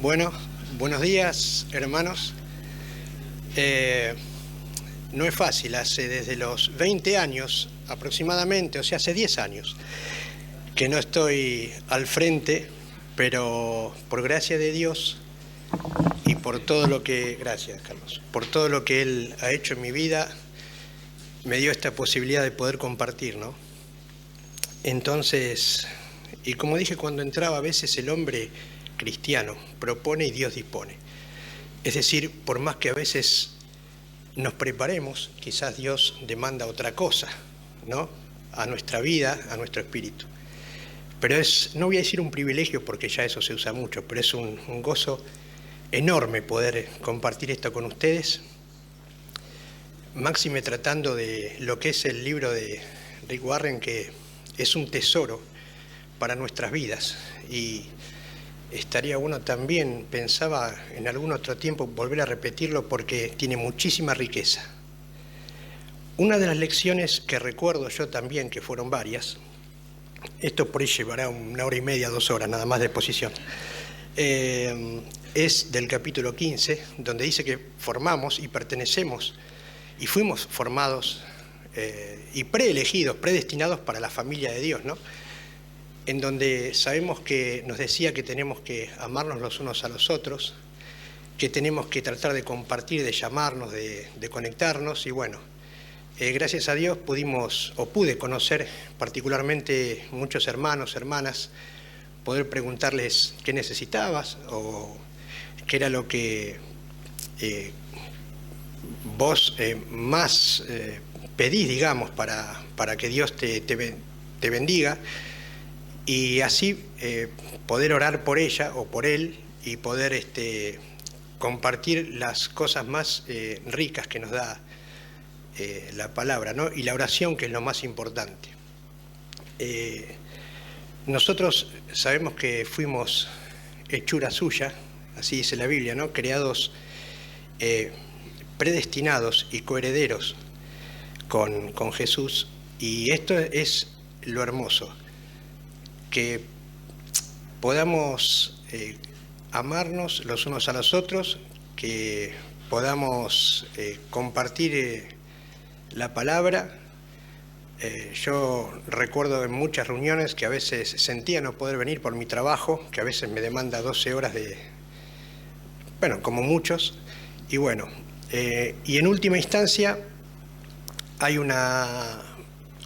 Bueno, buenos días, hermanos. No es fácil, desde los 20 años aproximadamente, o sea, hace 10 años, que no estoy al frente, pero por gracia de Dios y por todo lo que, gracias Carlos, por todo lo que Él ha hecho en mi vida, me dio esta posibilidad de poder compartir, ¿no? Entonces, y como dije cuando entraba, a veces el hombre cristiano propone y Dios dispone. Es decir, por más que a veces nos preparemos, quizás Dios demanda otra cosa, ¿no? A nuestra vida, a nuestro espíritu. Pero no voy a decir un privilegio porque ya eso se usa mucho, pero es un gozo enorme poder compartir esto con ustedes, máxime tratando de lo que es el libro de Rick Warren, que es un tesoro para nuestras vidas. Y estaría bueno también, pensaba en algún otro tiempo, volver a repetirlo porque tiene muchísima riqueza. Una de las lecciones que recuerdo yo también, que fueron varias, esto por ahí llevará 1 hora y media, 2 horas nada más de exposición, es del capítulo 15, donde dice que formamos y pertenecemos y fuimos formados y preelegidos, predestinados para la familia de Dios, ¿no? En donde sabemos que nos decía que tenemos que amarnos los unos a los otros, que tenemos que tratar de compartir, de llamarnos, de conectarnos, y bueno, gracias a Dios pude conocer particularmente muchos hermanos, hermanas, poder preguntarles qué necesitabas o qué era lo que vos más pedís, digamos, para que Dios te bendiga. Y así poder orar por ella o por él y poder compartir las cosas más ricas que nos da la palabra, ¿no? Y la oración, que es lo más importante. Nosotros sabemos que fuimos hechura suya, así dice la Biblia, ¿no? Creados, predestinados y coherederos con Jesús. Y esto es lo hermoso, que podamos amarnos los unos a los otros, que podamos compartir la palabra. Yo recuerdo en muchas reuniones que a veces sentía no poder venir por mi trabajo, que a veces me demanda 12 horas bueno, como muchos, y bueno, y en última instancia hay una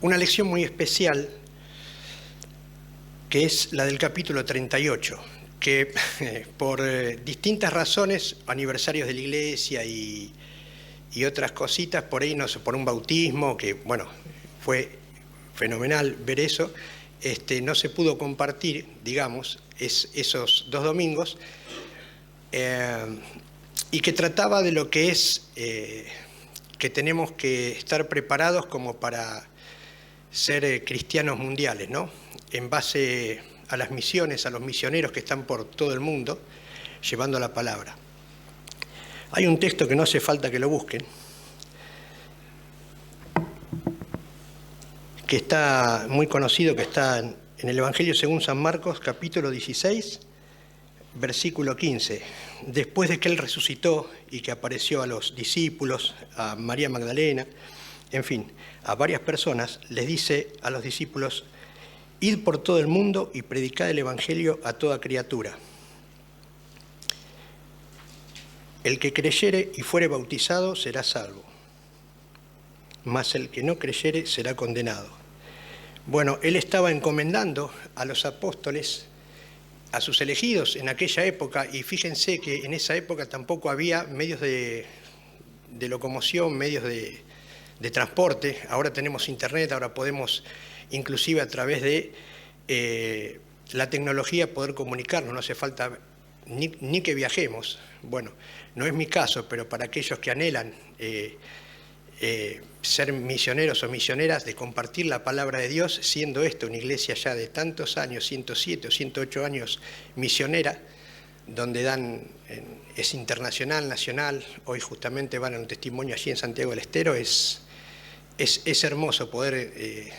lección muy especial, que es la del capítulo 38, que por distintas razones, aniversarios de la iglesia y otras cositas, por ahí, no sé, por un bautismo, que bueno, fue fenomenal ver eso, no se pudo compartir, digamos, esos 2 domingos, y que trataba de lo que es que tenemos que estar preparados como para ser cristianos mundiales, ¿no? En base a las misiones, a los misioneros que están por todo el mundo llevando la palabra. Hay un texto que no hace falta que lo busquen, que está muy conocido, que está en el Evangelio según San Marcos, capítulo 16, versículo 15. Después de que Él resucitó y que apareció a los discípulos, a María Magdalena, en fin, a varias personas, les dice a los discípulos: id por todo el mundo y predicad el Evangelio a toda criatura. El que creyere y fuere bautizado será salvo, mas el que no creyere será condenado. Bueno, Él estaba encomendando a los apóstoles, a sus elegidos en aquella época, y fíjense que en esa época tampoco había medios de locomoción, medios de transporte. Ahora tenemos internet, ahora podemos inclusive a través de la tecnología poder comunicarnos, no hace falta ni que viajemos. Bueno, no es mi caso, pero para aquellos que anhelan ser misioneros o misioneras, de compartir la palabra de Dios, siendo esto una iglesia ya de tantos años, 107 o 108 años misionera, donde es internacional, nacional, hoy justamente van a un testimonio allí en Santiago del Estero, es hermoso poder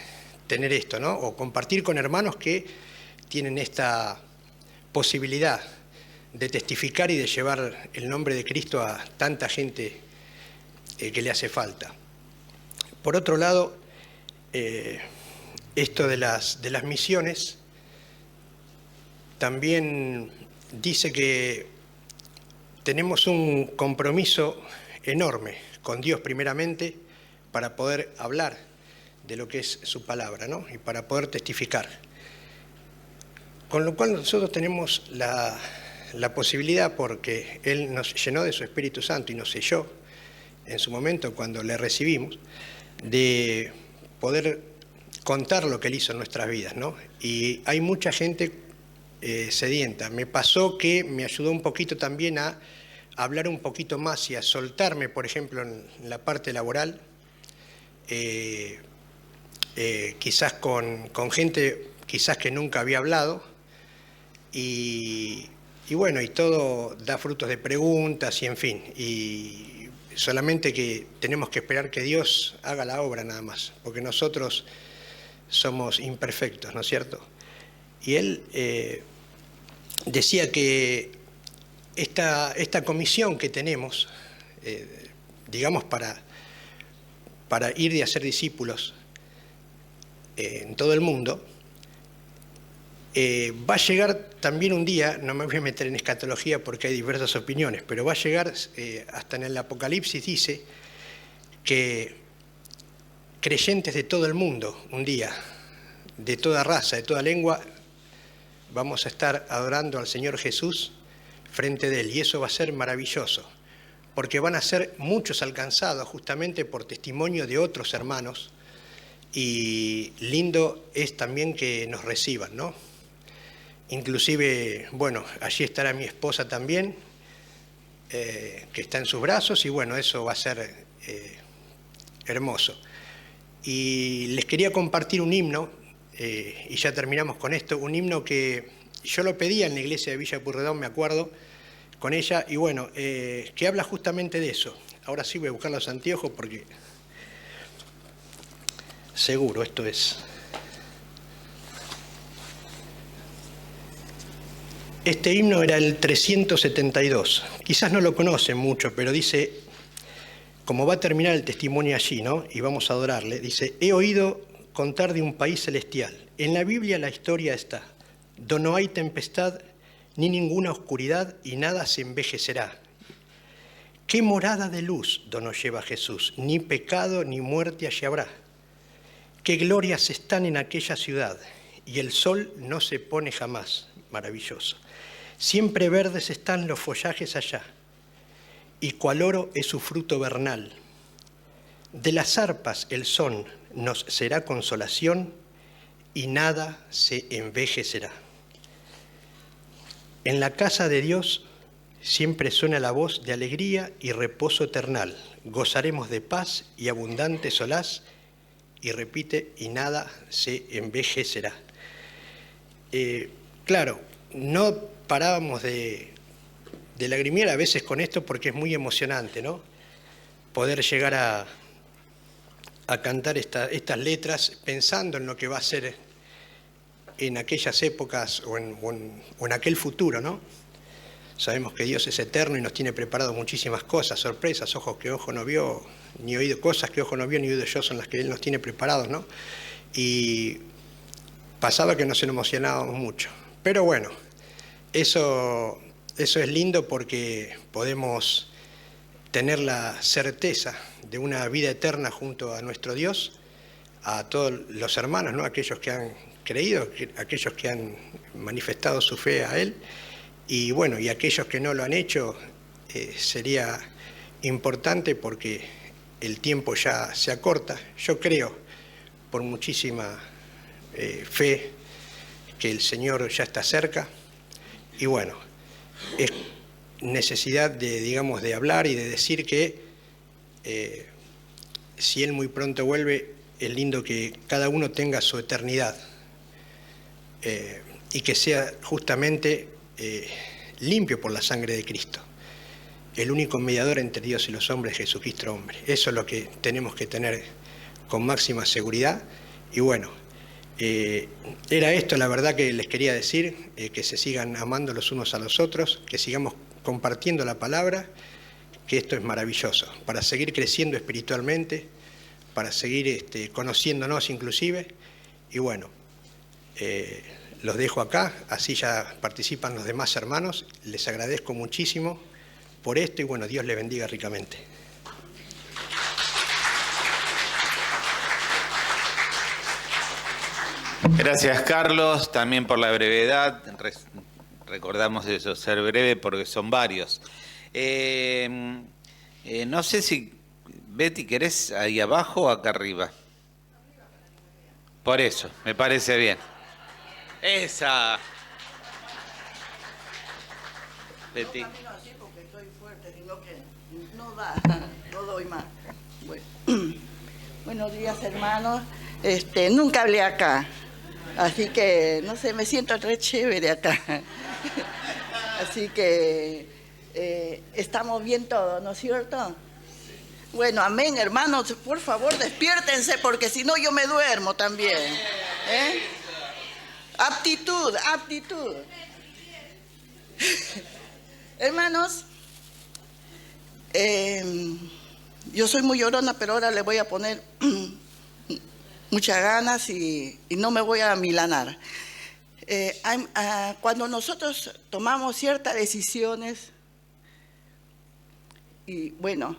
tener esto, ¿no? O compartir con hermanos que tienen esta posibilidad de testificar y de llevar el nombre de Cristo a tanta gente que le hace falta. Por otro lado, esto de las misiones también dice que tenemos un compromiso enorme con Dios primeramente para poder hablar de lo que es su palabra, ¿no? Y para poder testificar. Con lo cual nosotros tenemos la posibilidad, porque Él nos llenó de su Espíritu Santo y nos selló en su momento cuando le recibimos, de poder contar lo que Él hizo en nuestras vidas, ¿no? Y hay mucha gente sedienta. Me pasó que me ayudó un poquito también a hablar un poquito más y a soltarme, por ejemplo, en la parte laboral, quizás con gente quizás que nunca había hablado, y bueno, y todo da frutos de preguntas y en fin, y solamente que tenemos que esperar que Dios haga la obra nada más, porque nosotros somos imperfectos, ¿no es cierto? Y Él decía que esta comisión que tenemos, digamos, para ir y hacer discípulos en todo el mundo, va a llegar también un día, no me voy a meter en escatología porque hay diversas opiniones, pero va a llegar, hasta en el Apocalipsis dice, que creyentes de todo el mundo, un día, de toda raza, de toda lengua, vamos a estar adorando al Señor Jesús frente de Él, y eso va a ser maravilloso, porque van a ser muchos alcanzados justamente por testimonio de otros hermanos, y lindo es también que nos reciban, ¿no? Inclusive, bueno, allí estará mi esposa también, que está en sus brazos, y bueno, eso va a ser hermoso. Y les quería compartir un himno, y ya terminamos con esto, un himno que yo lo pedía en la iglesia de Villa Pueyrredón, me acuerdo, con ella, y bueno, que habla justamente de eso. Ahora sí voy a buscar los anteojos porque seguro esto es. Este himno era el 372, quizás no lo conocen mucho, pero dice, como va a terminar el testimonio allí, ¿no? Y vamos a adorarle, dice, he oído contar de un país celestial, en la Biblia la historia está, donde no hay tempestad ni ninguna oscuridad y nada se envejecerá. Qué morada de luz donde nos lleva Jesús, ni pecado ni muerte allí habrá. Qué glorias están en aquella ciudad y el sol no se pone jamás, maravilloso. Siempre verdes están los follajes allá, y cual oro es su fruto vernal. De las arpas el son nos será consolación, y nada se envejecerá. En la casa de Dios siempre suena la voz de alegría y reposo eternal. Gozaremos de paz y abundante solaz, y repite, y nada se envejecerá. Claro, no parábamos de lagrimear a veces con esto porque es muy emocionante, ¿no? Poder llegar a cantar estas letras pensando en lo que va a ser en aquellas épocas o en aquel futuro, ¿no? Sabemos que Dios es eterno y nos tiene preparado muchísimas cosas, sorpresas, ojos que ojo no vio, ni oído, cosas que ojo no vio, ni oído yo, son las que Él nos tiene preparados, ¿no? Y pasaba que nos emocionábamos mucho. Pero bueno, eso es lindo porque podemos tener la certeza de una vida eterna junto a nuestro Dios, a todos los hermanos, ¿no? Aquellos que han creído, aquellos que han manifestado su fe a Él, y bueno, y aquellos que no lo han hecho, sería importante porque el tiempo ya se acorta. Yo creo, por muchísima fe, que el Señor ya está cerca, y bueno, es necesidad de, digamos, de hablar y de decir que si Él muy pronto vuelve, es lindo que cada uno tenga su eternidad y que sea justamente limpio por la sangre de Cristo. El único mediador entre Dios y los hombres, Jesucristo hombre. Eso es lo que tenemos que tener con máxima seguridad. Y bueno, Era esto, la verdad, que les quería decir, que se sigan amando los unos a los otros, que sigamos compartiendo la palabra, que esto es maravilloso, para seguir creciendo espiritualmente, para seguir conociéndonos inclusive, y bueno, los dejo acá, así ya participan los demás hermanos, les agradezco muchísimo por esto y bueno, Dios les bendiga ricamente. Gracias, Carlos, también por la brevedad. Recordamos eso, ser breve porque son varios. No sé si, Betty, ¿querés ahí abajo o acá arriba? Por eso, me parece bien. Esa. Betty. No camino así porque estoy fuerte, sino que no da, no doy más. Bueno. Buenos días, hermanos. Nunca hablé acá, así que, no sé, me siento re chévere acá. Así que estamos bien todos, ¿no es cierto? Bueno, amén, hermanos, por favor, despiértense porque si no yo me duermo también. Aptitud, aptitud. Hermanos, yo soy muy llorona, pero ahora le voy a poner muchas ganas y no me voy a amilanar. Cuando nosotros tomamos ciertas decisiones, y bueno,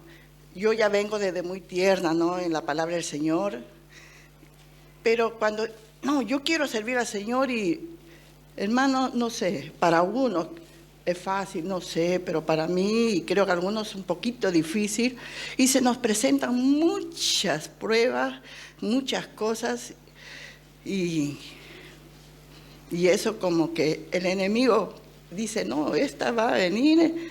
yo ya vengo desde muy tierna, ¿no?, en la palabra del Señor, pero cuando, no, yo quiero servir al Señor y, hermano, no sé, para unos es fácil, no sé, pero para mí, y creo que a algunos es un poquito difícil, y se nos presentan muchas pruebas, muchas cosas, y eso como que el enemigo dice, no, esta va a venir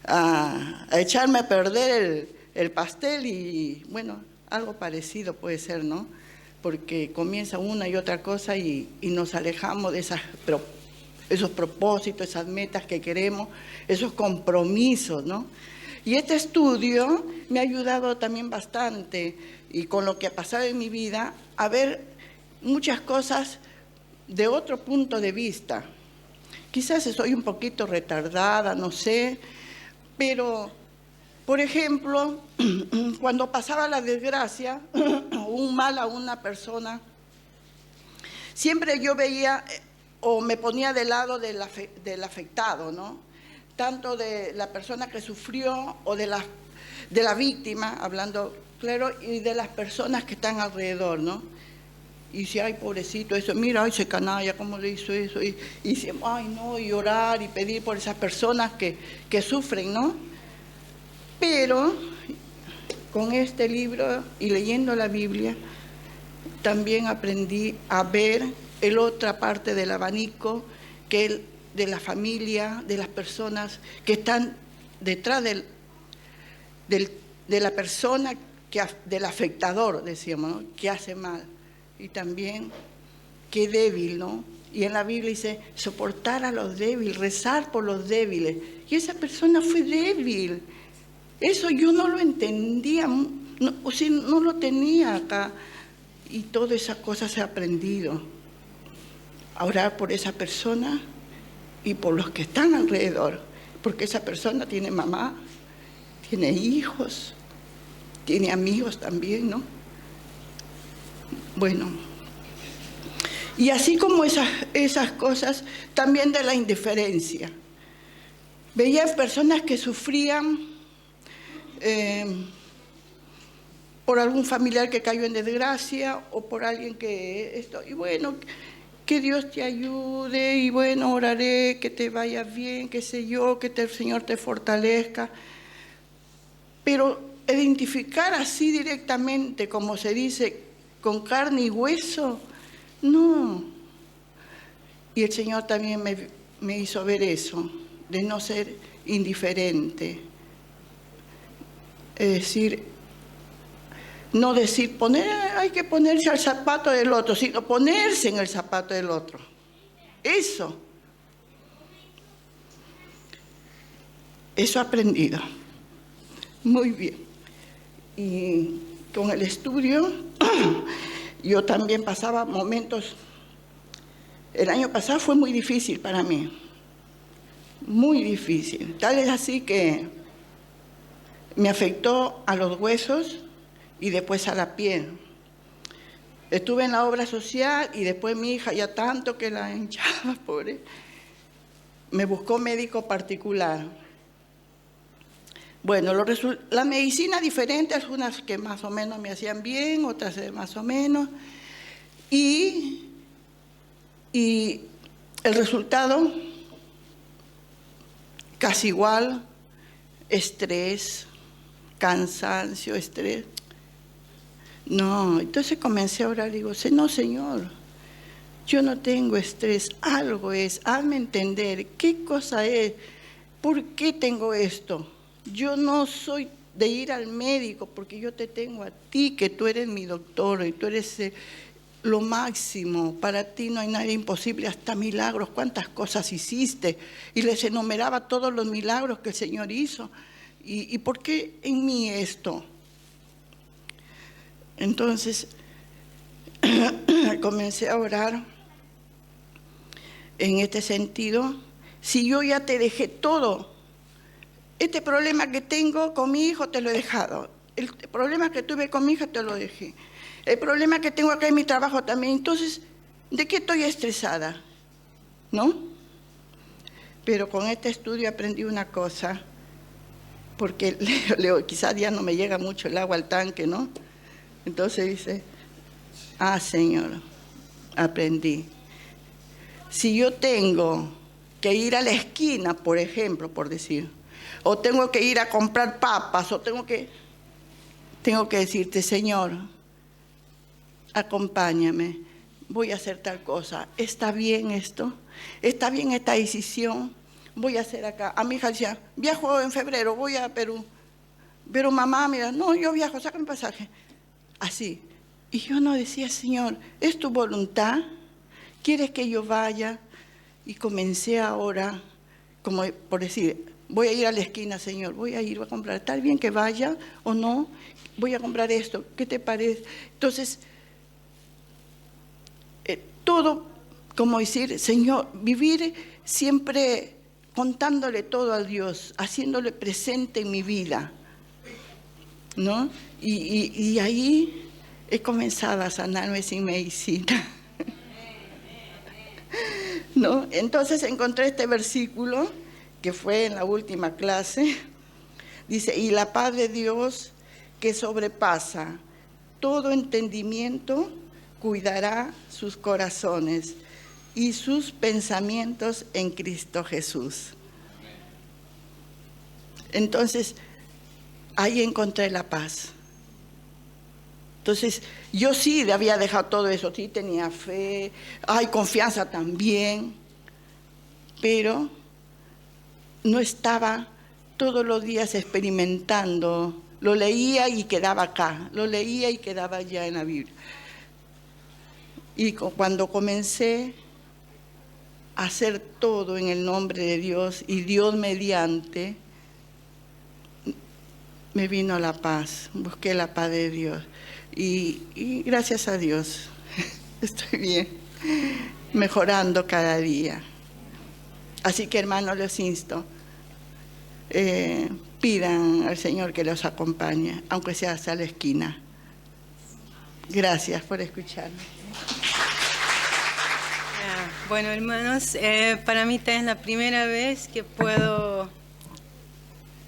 a echarme a perder el pastel, y bueno, algo parecido puede ser, ¿no? Porque comienza una y otra cosa y nos alejamos de esos propósitos, esas metas que queremos, esos compromisos, ¿no? Y este estudio me ha ayudado también bastante, y con lo que ha pasado en mi vida, a ver muchas cosas de otro punto de vista. Quizás estoy un poquito retardada, no sé, pero, por ejemplo, cuando pasaba la desgracia, un mal a una persona, siempre yo veía o me ponía del lado del afectado, ¿no? Tanto de la persona que sufrió o de la víctima, hablando claro, y de las personas que están alrededor, ¿no? Y si, ay, pobrecito, eso, mira, ay, ese canalla, ¿cómo le hizo eso? Y ay, no, y orar y pedir por esas personas que sufren, ¿no? Pero con este libro y leyendo la Biblia, también aprendí a ver el otra parte del abanico, que es de la familia, de las personas que están detrás de la persona, del afectador, decíamos, ¿no?, que hace mal. Y también qué débil, ¿no? Y en la Biblia dice, soportar a los débiles, rezar por los débiles. Y esa persona fue débil. Eso yo no lo entendía, no lo tenía acá. Y todas esas cosas he aprendido. A orar por esa persona y por los que están alrededor. Porque esa persona tiene mamá, tiene hijos, tiene amigos también, ¿no? Bueno, y así como esas cosas, también de la indiferencia. Veía personas que sufrían por algún familiar que cayó en desgracia o por alguien y bueno, que Dios te ayude y bueno, oraré, que te vaya bien, qué sé yo, que el Señor te fortalezca. Pero identificar así directamente, como se dice, con carne y hueso, no. Y el Señor también me hizo ver eso, de no ser indiferente. Es decir, no decir, hay que ponerse al zapato del otro, sino ponerse en el zapato del otro. Eso he aprendido. Muy bien. Y con el estudio, yo también pasaba momentos. El año pasado fue muy difícil para mí, muy difícil. Tal es así que me afectó a los huesos y después a la piel. Estuve en la obra social y después mi hija, ya tanto que la hinchaba, pobre, me buscó médico particular. Bueno, la medicina diferente, algunas que más o menos me hacían bien, otras más o menos. Y el resultado, casi igual, estrés, cansancio, estrés. No, entonces comencé a orar y digo, no, Señor, yo no tengo estrés, algo es, hazme entender qué cosa es, por qué tengo esto. Yo no soy de ir al médico porque yo te tengo a ti, que tú eres mi doctor y tú eres lo máximo. Para ti no hay nada imposible, hasta milagros, cuántas cosas hiciste. Y les enumeraba todos los milagros que el Señor hizo. ¿Y por qué en mí esto? Entonces, comencé a orar en este sentido. Si yo ya te dejé todo, este problema que tengo con mi hijo te lo he dejado. El problema que tuve con mi hija te lo dejé. El problema que tengo acá en mi trabajo también. Entonces, ¿de qué estoy estresada? ¿No? Pero con este estudio aprendí una cosa, porque leo, quizás ya no me llega mucho el agua al tanque, ¿no? Entonces dice, Señor, aprendí. Si yo tengo que ir a la esquina, por ejemplo, por decir, o tengo que ir a comprar papas, o tengo que decirte, Señor, acompáñame, voy a hacer tal cosa. ¿Está bien esto? ¿Está bien esta decisión? Voy a hacer acá. A mi hija decía, viajo en febrero, voy a Perú. Pero mamá, mira, no, yo viajo, saca un pasaje. Así. Y yo no decía, Señor, ¿es tu voluntad? ¿Quieres que yo vaya? Y comencé ahora, como por decir, voy a ir a la esquina, Señor, voy a ir a comprar. ¿Está bien que vaya o no? Voy a comprar esto, ¿qué te parece? Entonces, todo, como decir, Señor, vivir siempre contándole todo a Dios, haciéndole presente en mi vida, ¿no? Y ahí he comenzado a sanarme sin medicina, ¿no? Entonces encontré este versículo, que fue en la última clase, dice, y la paz de Dios, que sobrepasa todo entendimiento, cuidará sus corazones y sus pensamientos en Cristo Jesús. Entonces, ahí encontré la paz. Entonces, yo sí había dejado todo eso, sí tenía fe, confianza también, pero no estaba todos los días experimentando. Lo leía y quedaba acá, lo leía y quedaba allá en la Biblia. Y cuando comencé a hacer todo en el nombre de Dios y Dios mediante, me vino la paz, busqué la paz de Dios. Y gracias a Dios, estoy bien, mejorando cada día. Así que, hermanos, les insto, pidan al Señor que los acompañe, aunque sea hasta la esquina. Gracias por escucharme. Bueno, hermanos, para mí esta es la primera vez que puedo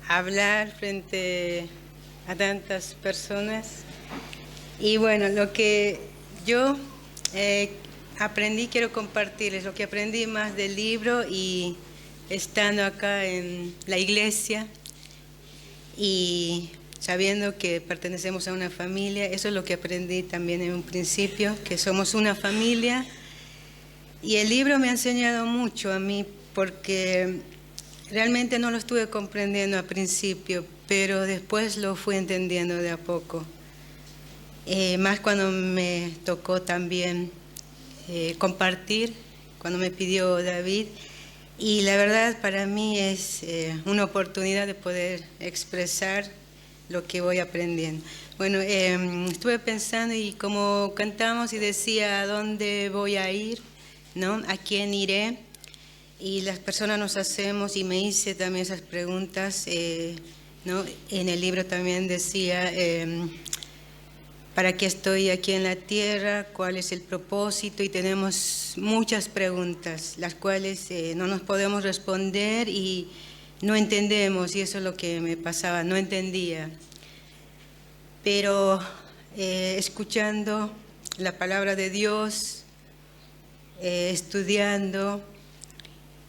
hablar frente a tantas personas. Y bueno, lo que yo aprendí, quiero compartirles lo que aprendí más del libro y estando acá en la iglesia y sabiendo que pertenecemos a una familia. Eso es lo que aprendí también en un principio, que somos una familia. Y el libro me ha enseñado mucho a mí, porque realmente no lo estuve comprendiendo al principio, pero después lo fui entendiendo de a poco. Más cuando me tocó también compartir, cuando me pidió David. Y la verdad para mí es una oportunidad de poder expresar lo que voy aprendiendo. Bueno, estuve pensando y como cantamos y decía a dónde voy a ir, ¿no? ¿A quién iré? Y las personas nos hacemos, y me hice también esas preguntas, ¿no? En el libro también decía, ¿para qué estoy aquí en la tierra? ¿Cuál es el propósito? Y tenemos muchas preguntas, las cuales no nos podemos responder y no entendemos, y eso es lo que me pasaba, no entendía. Pero escuchando la palabra de Dios, estudiando,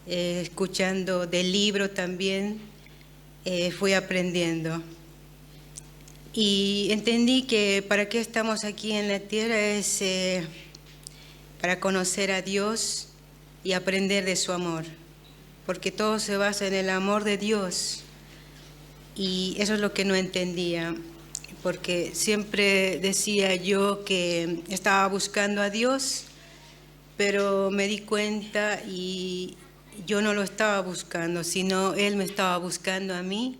escuchando del libro también, fui aprendiendo. Y entendí que para qué estamos aquí en la tierra es para conocer a Dios y aprender de su amor, porque todo se basa en el amor de Dios. Y eso es lo que no entendía, porque siempre decía yo que estaba buscando a Dios, pero me di cuenta y yo no lo estaba buscando, sino Él me estaba buscando a mí,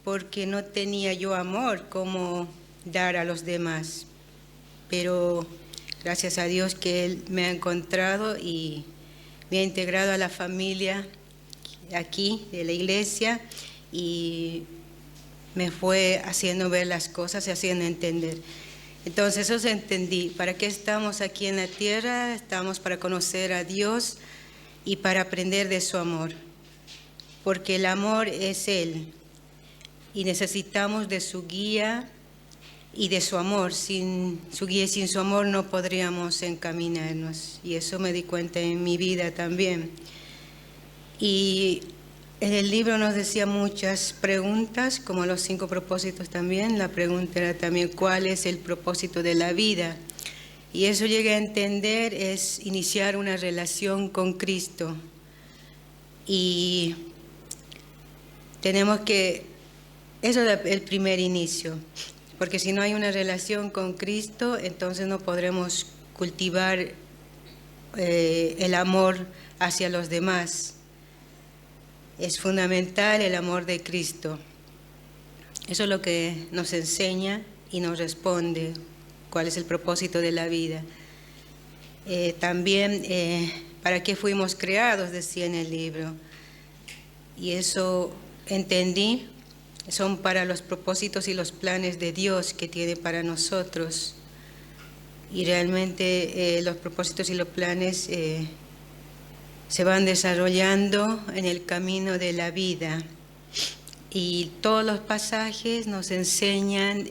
porque no tenía yo amor como dar a los demás. Pero gracias a Dios que Él me ha encontrado y me ha integrado a la familia aquí de la iglesia y me fue haciendo ver las cosas y haciendo entender. Entonces eso entendí. ¿Para qué estamos aquí en la tierra? Estamos para conocer a Dios y para aprender de su amor, porque el amor es Él. Y necesitamos de su guía y de su amor. Sin su guía y sin su amor no podríamos encaminarnos. Y eso me di cuenta en mi vida también. Y en el libro nos decía muchas preguntas, como los 5 propósitos también. La pregunta era también ¿cuál es el propósito de la vida? Y eso llegué a entender, es iniciar una relación con Cristo. Y tenemos que... Eso es el primer inicio, porque si no hay una relación con Cristo, entonces no podremos cultivar el amor hacia los demás. Es fundamental el amor de Cristo. Eso es lo que nos enseña y nos responde cuál es el propósito de la vida. También, ¿para qué fuimos creados?, decía en el libro. Y eso entendí. Son para los propósitos y los planes de Dios que tiene para nosotros. Y realmente los propósitos y los planes se van desarrollando en el camino de la vida. Y todos los pasajes nos enseñan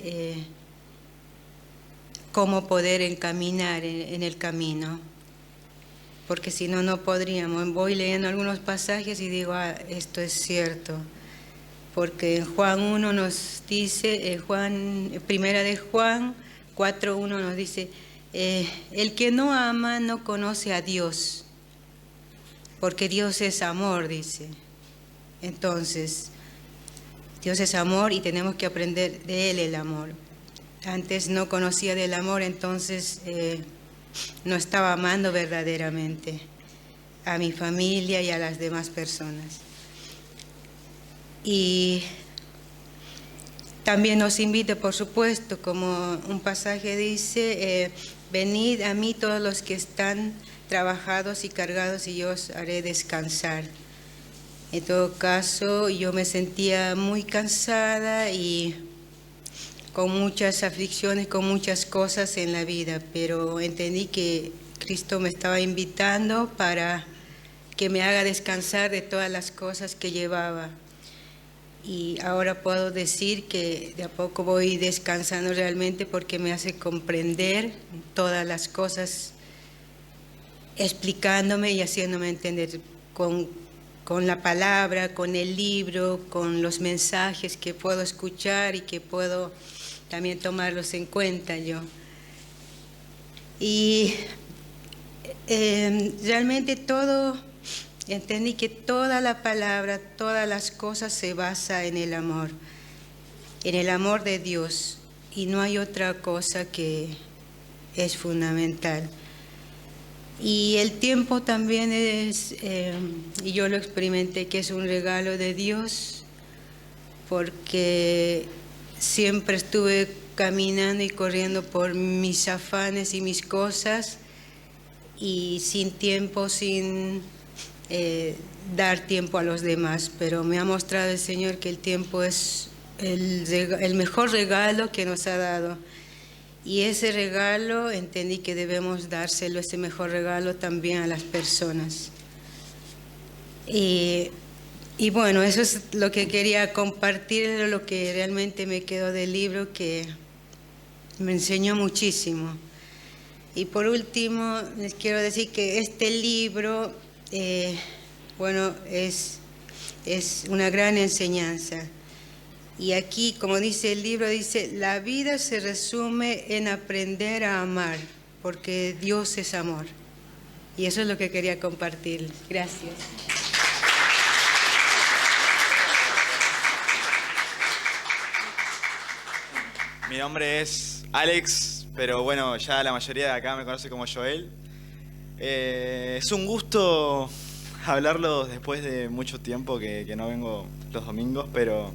cómo poder encaminar en el camino. Porque si no, no podríamos. Voy leyendo algunos pasajes y digo, esto es cierto. Porque en Juan 1 nos dice, primera de Juan 4:1 nos dice, el que no ama no conoce a Dios, porque Dios es amor, dice. Entonces, Dios es amor y tenemos que aprender de Él el amor. Antes no conocía del amor, entonces no estaba amando verdaderamente a mi familia y a las demás personas. Y también nos invita, por supuesto, como un pasaje dice, venid a mí todos los que están trabajados y cargados y yo os haré descansar. En todo caso, yo me sentía muy cansada y con muchas aflicciones, con muchas cosas en la vida, pero entendí que Cristo me estaba invitando para que me haga descansar de todas las cosas que llevaba. Y ahora puedo decir que de a poco voy descansando realmente porque me hace comprender todas las cosas, explicándome y haciéndome entender con la palabra, con el libro, con los mensajes que puedo escuchar y que puedo también tomarlos en cuenta yo. Y realmente entendí que toda la palabra, todas las cosas se basa en el amor de Dios, y no hay otra cosa que es fundamental. Y el tiempo también es, y yo lo experimenté, que es un regalo de Dios, porque siempre estuve caminando y corriendo por mis afanes y mis cosas y sin tiempo, sin dar tiempo a los demás. Pero me ha mostrado el Señor que el tiempo es el mejor regalo que nos ha dado. Y ese regalo entendí que debemos dárselo, ese mejor regalo también a las personas. Y bueno, eso es lo que quería compartir, lo que realmente me quedó del libro, que me enseñó muchísimo. Y por último, les quiero decir que este libro, bueno, es una gran enseñanza. Y aquí, como dice el libro, dice, la vida se resume en aprender a amar, porque Dios es amor. Y eso es lo que quería compartir. Gracias. Mi nombre es Alex, pero bueno, ya la mayoría de acá me conoce como Joel. Es un gusto hablarlo después de mucho tiempo que no vengo los domingos, pero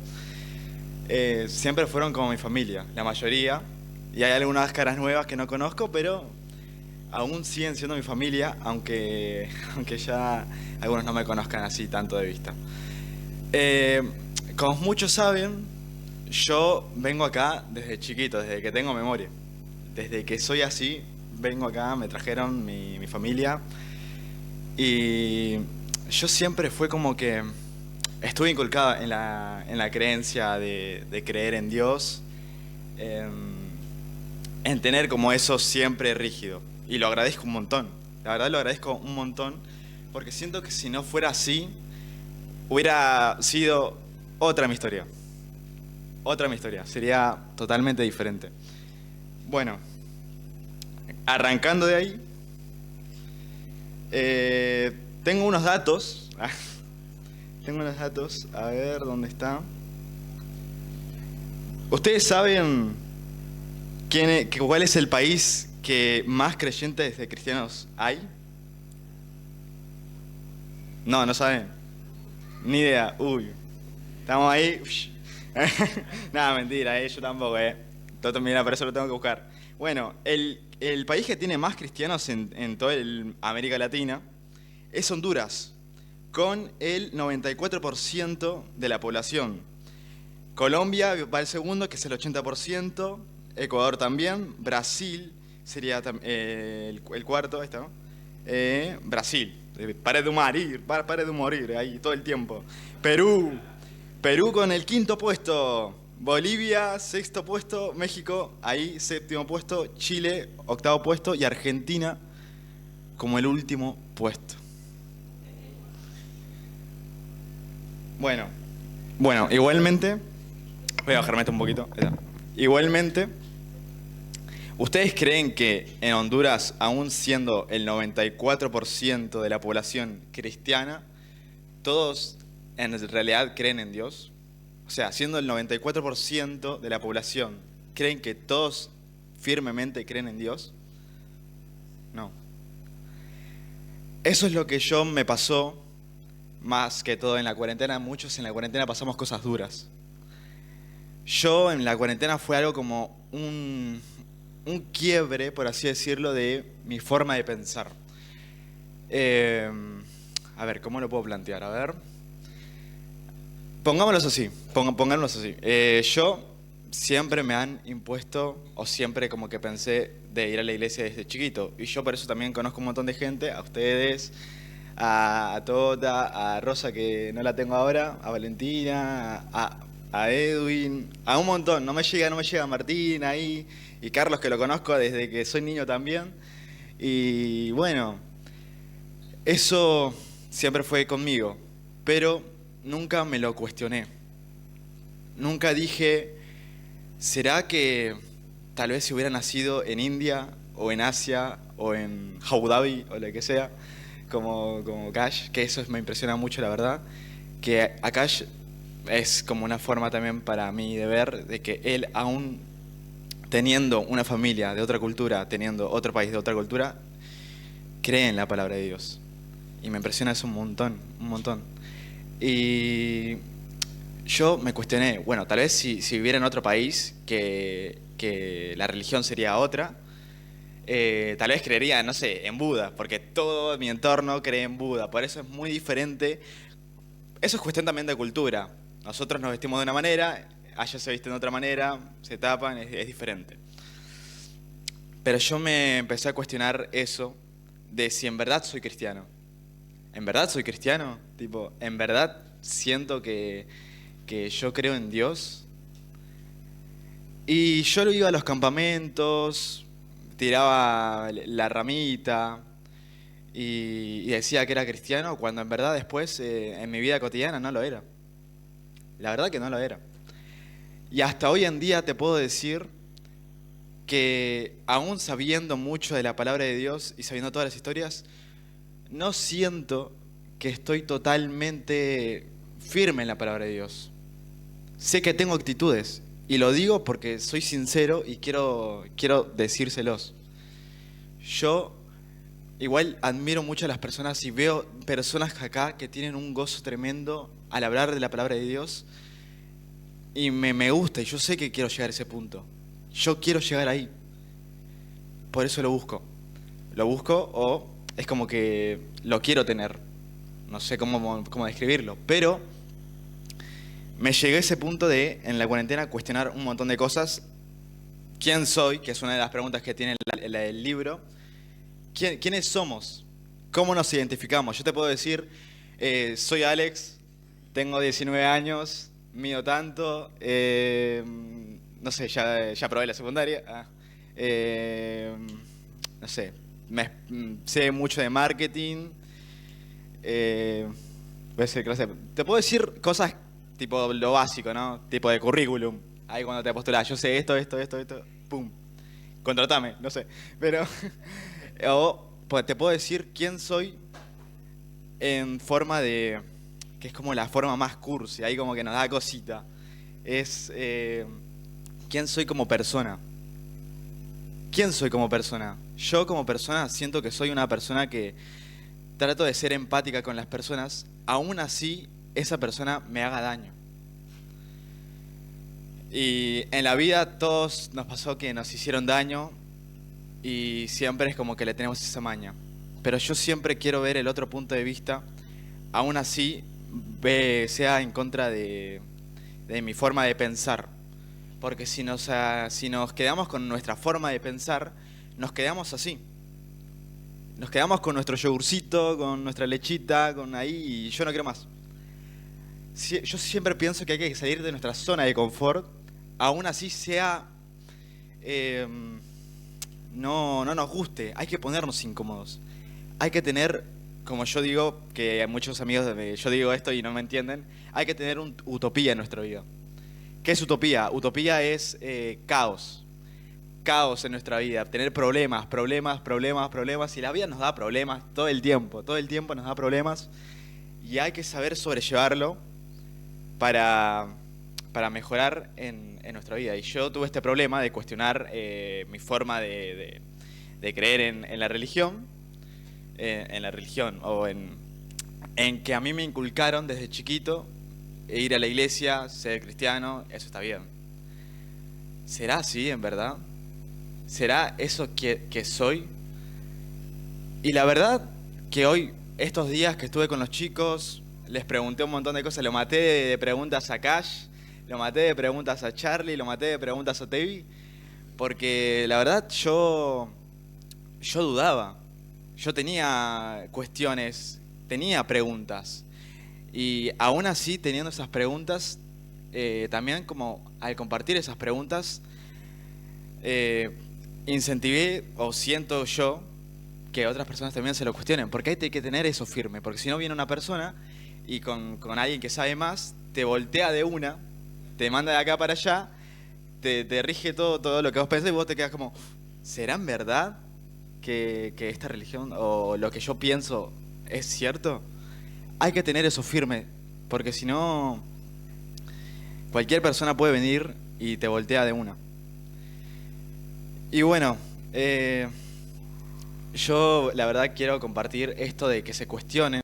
siempre fueron como mi familia, la mayoría. Y hay algunas caras nuevas que no conozco, pero aún siguen siendo mi familia, aunque ya algunos no me conozcan así tanto de vista. Como muchos saben, yo vengo acá desde chiquito, desde que tengo memoria. Desde que soy así, vengo acá, me trajeron mi familia. Y yo siempre fue como que estuve inculcado en la creencia de creer en Dios, en tener como eso siempre rígido. Y lo agradezco un montón. La verdad lo agradezco un montón, porque siento que si no fuera así, hubiera sido otra mi historia. Otra mi historia, sería totalmente diferente. Bueno, arrancando de ahí, tengo unos datos. A ver dónde está. ¿Ustedes saben cuál es el país que más creyentes de cristianos hay? No saben. Ni idea. Uy, estamos ahí. Nada, mentira, yo tampoco, Mira, por eso lo tengo que buscar. Bueno, el país que tiene más cristianos en toda América Latina es Honduras, con el 94% de la población. Colombia va el segundo, que es el 80%, Ecuador también, Brasil sería el cuarto, ahí está, ¿no? Brasil, pare de morir, ahí todo el tiempo. Perú con el quinto puesto, Bolivia sexto puesto, México ahí séptimo puesto, Chile octavo puesto y Argentina como el último puesto. Bueno, igualmente, voy a bajarme esto un poquito. Igualmente, ¿ustedes creen que en Honduras, aún siendo el 94% de la población cristiana, todos en realidad creen en Dios? O sea, siendo el 94% de la población, ¿creen que todos firmemente creen en Dios? No. Eso es lo que me pasó más que todo en la cuarentena. Muchos en la cuarentena pasamos cosas duras. Yo en la cuarentena fue algo como un quiebre, por así decirlo, de mi forma de pensar. A ver, ¿cómo lo puedo plantear? A ver. Pongámoslo así. Yo siempre me han impuesto, o siempre como que pensé de ir a la iglesia desde chiquito. Y yo por eso también conozco un montón de gente, a ustedes, a Tota, a Rosa, que no la tengo ahora, a Valentina, a Edwin, a un montón. No me llega Martín ahí, y Carlos, que lo conozco desde que soy niño también. Y bueno, eso siempre fue conmigo, pero nunca me lo cuestioné. Nunca dije, ¿será que tal vez si hubiera nacido en India o en Asia o en Abu Dhabi o lo que sea, como Cash, que eso me impresiona mucho, la verdad, que a Cash es como una forma también para mí de ver de que él, aún teniendo una familia de otra cultura, teniendo otro país de otra cultura, cree en la palabra de Dios. Y me impresiona eso un montón. Y yo me cuestioné, bueno, tal vez si viviera en otro país que que la religión sería otra, tal vez creería, no sé, en Buda, porque todo mi entorno cree en Buda, por eso es muy diferente. Eso es cuestión también de cultura. Nosotros nos vestimos de una manera, allá se visten de otra manera, se tapan, es diferente. Pero yo me empecé a cuestionar eso de si en verdad soy cristiano. ¿En verdad soy cristiano? Tipo, ¿en verdad siento que yo creo en Dios? Y yo lo iba a los campamentos, tiraba la ramita y decía que era cristiano, cuando en verdad después en mi vida cotidiana no lo era. La verdad que no lo era. Y hasta hoy en día te puedo decir que aún sabiendo mucho de la palabra de Dios y sabiendo todas las historias, no siento que estoy totalmente firme en la palabra de Dios. Sé que tengo actitudes y lo digo porque soy sincero y quiero decírselos. Yo igual admiro mucho a las personas y veo personas acá que tienen un gozo tremendo al hablar de la palabra de Dios y me gusta y yo sé que quiero llegar a ese punto. Yo quiero llegar ahí. Por eso lo busco. Lo busco o es como que lo quiero tener. No sé cómo describirlo. Pero me llegué a ese punto de, en la cuarentena, cuestionar un montón de cosas. ¿Quién soy? Que es una de las preguntas que tiene el libro. ¿Quiénes somos? ¿Cómo nos identificamos? Yo te puedo decir, soy Alex, tengo 19 años, mido tanto, no sé, ya probé la secundaria. No sé, sé mucho de marketing. Voy a hacer clase. Te puedo decir cosas tipo lo básico, ¿no? Tipo de currículum. Ahí cuando te postulás, yo sé esto, pum. Contratame, no sé. Pero, o pues, te puedo decir quién soy en forma de, que es como la forma más cursi, ahí como que nos da cosita. Es quién soy como persona. ¿Quién soy como persona? Yo como persona siento que soy una persona que trato de ser empática con las personas, aún así esa persona me haga daño. Y en la vida todos nos pasó que nos hicieron daño y siempre es como que le tenemos esa maña. Pero yo siempre quiero ver el otro punto de vista, aún así sea en contra de mi forma de pensar. Porque si nos quedamos con nuestra forma de pensar, nos quedamos así. Nos quedamos con nuestro yogurcito, con nuestra lechita, con ahí, y yo no quiero más. Yo siempre pienso que hay que salir de nuestra zona de confort, aún así no nos guste, hay que ponernos incómodos. Hay que tener, como yo digo, que hay muchos amigos, yo digo esto y no me entienden, hay que tener una utopía en nuestra vida. ¿Qué es utopía? Utopía es caos. Caos en nuestra vida, tener problemas, y la vida nos da problemas todo el tiempo nos da problemas y hay que saber sobrellevarlo para mejorar en nuestra vida. Y yo tuve este problema de cuestionar mi forma de creer en la religión, o en que a mí me inculcaron desde chiquito ir a la iglesia, ser cristiano, eso está bien. ¿Será así en verdad? ¿Será eso que soy? Y la verdad que hoy, estos días que estuve con los chicos, les pregunté un montón de cosas. Lo maté de preguntas a Cash, lo maté de preguntas a Charlie, lo maté de preguntas a Tevi, porque la verdad yo dudaba. Yo tenía cuestiones, tenía preguntas. Y aún así, teniendo esas preguntas, también como al compartir esas preguntas, incentivé, o siento yo, que otras personas también se lo cuestionen, porque hay que tener eso firme, porque si no viene una persona y con alguien que sabe más, te voltea de una, te manda de acá para allá, te rige todo lo que vos pensás y vos te quedas como, ¿será en verdad que esta religión o lo que yo pienso es cierto? Hay que tener eso firme, porque si no, cualquier persona puede venir y te voltea de una. Y bueno, yo la verdad quiero compartir esto de que se cuestionen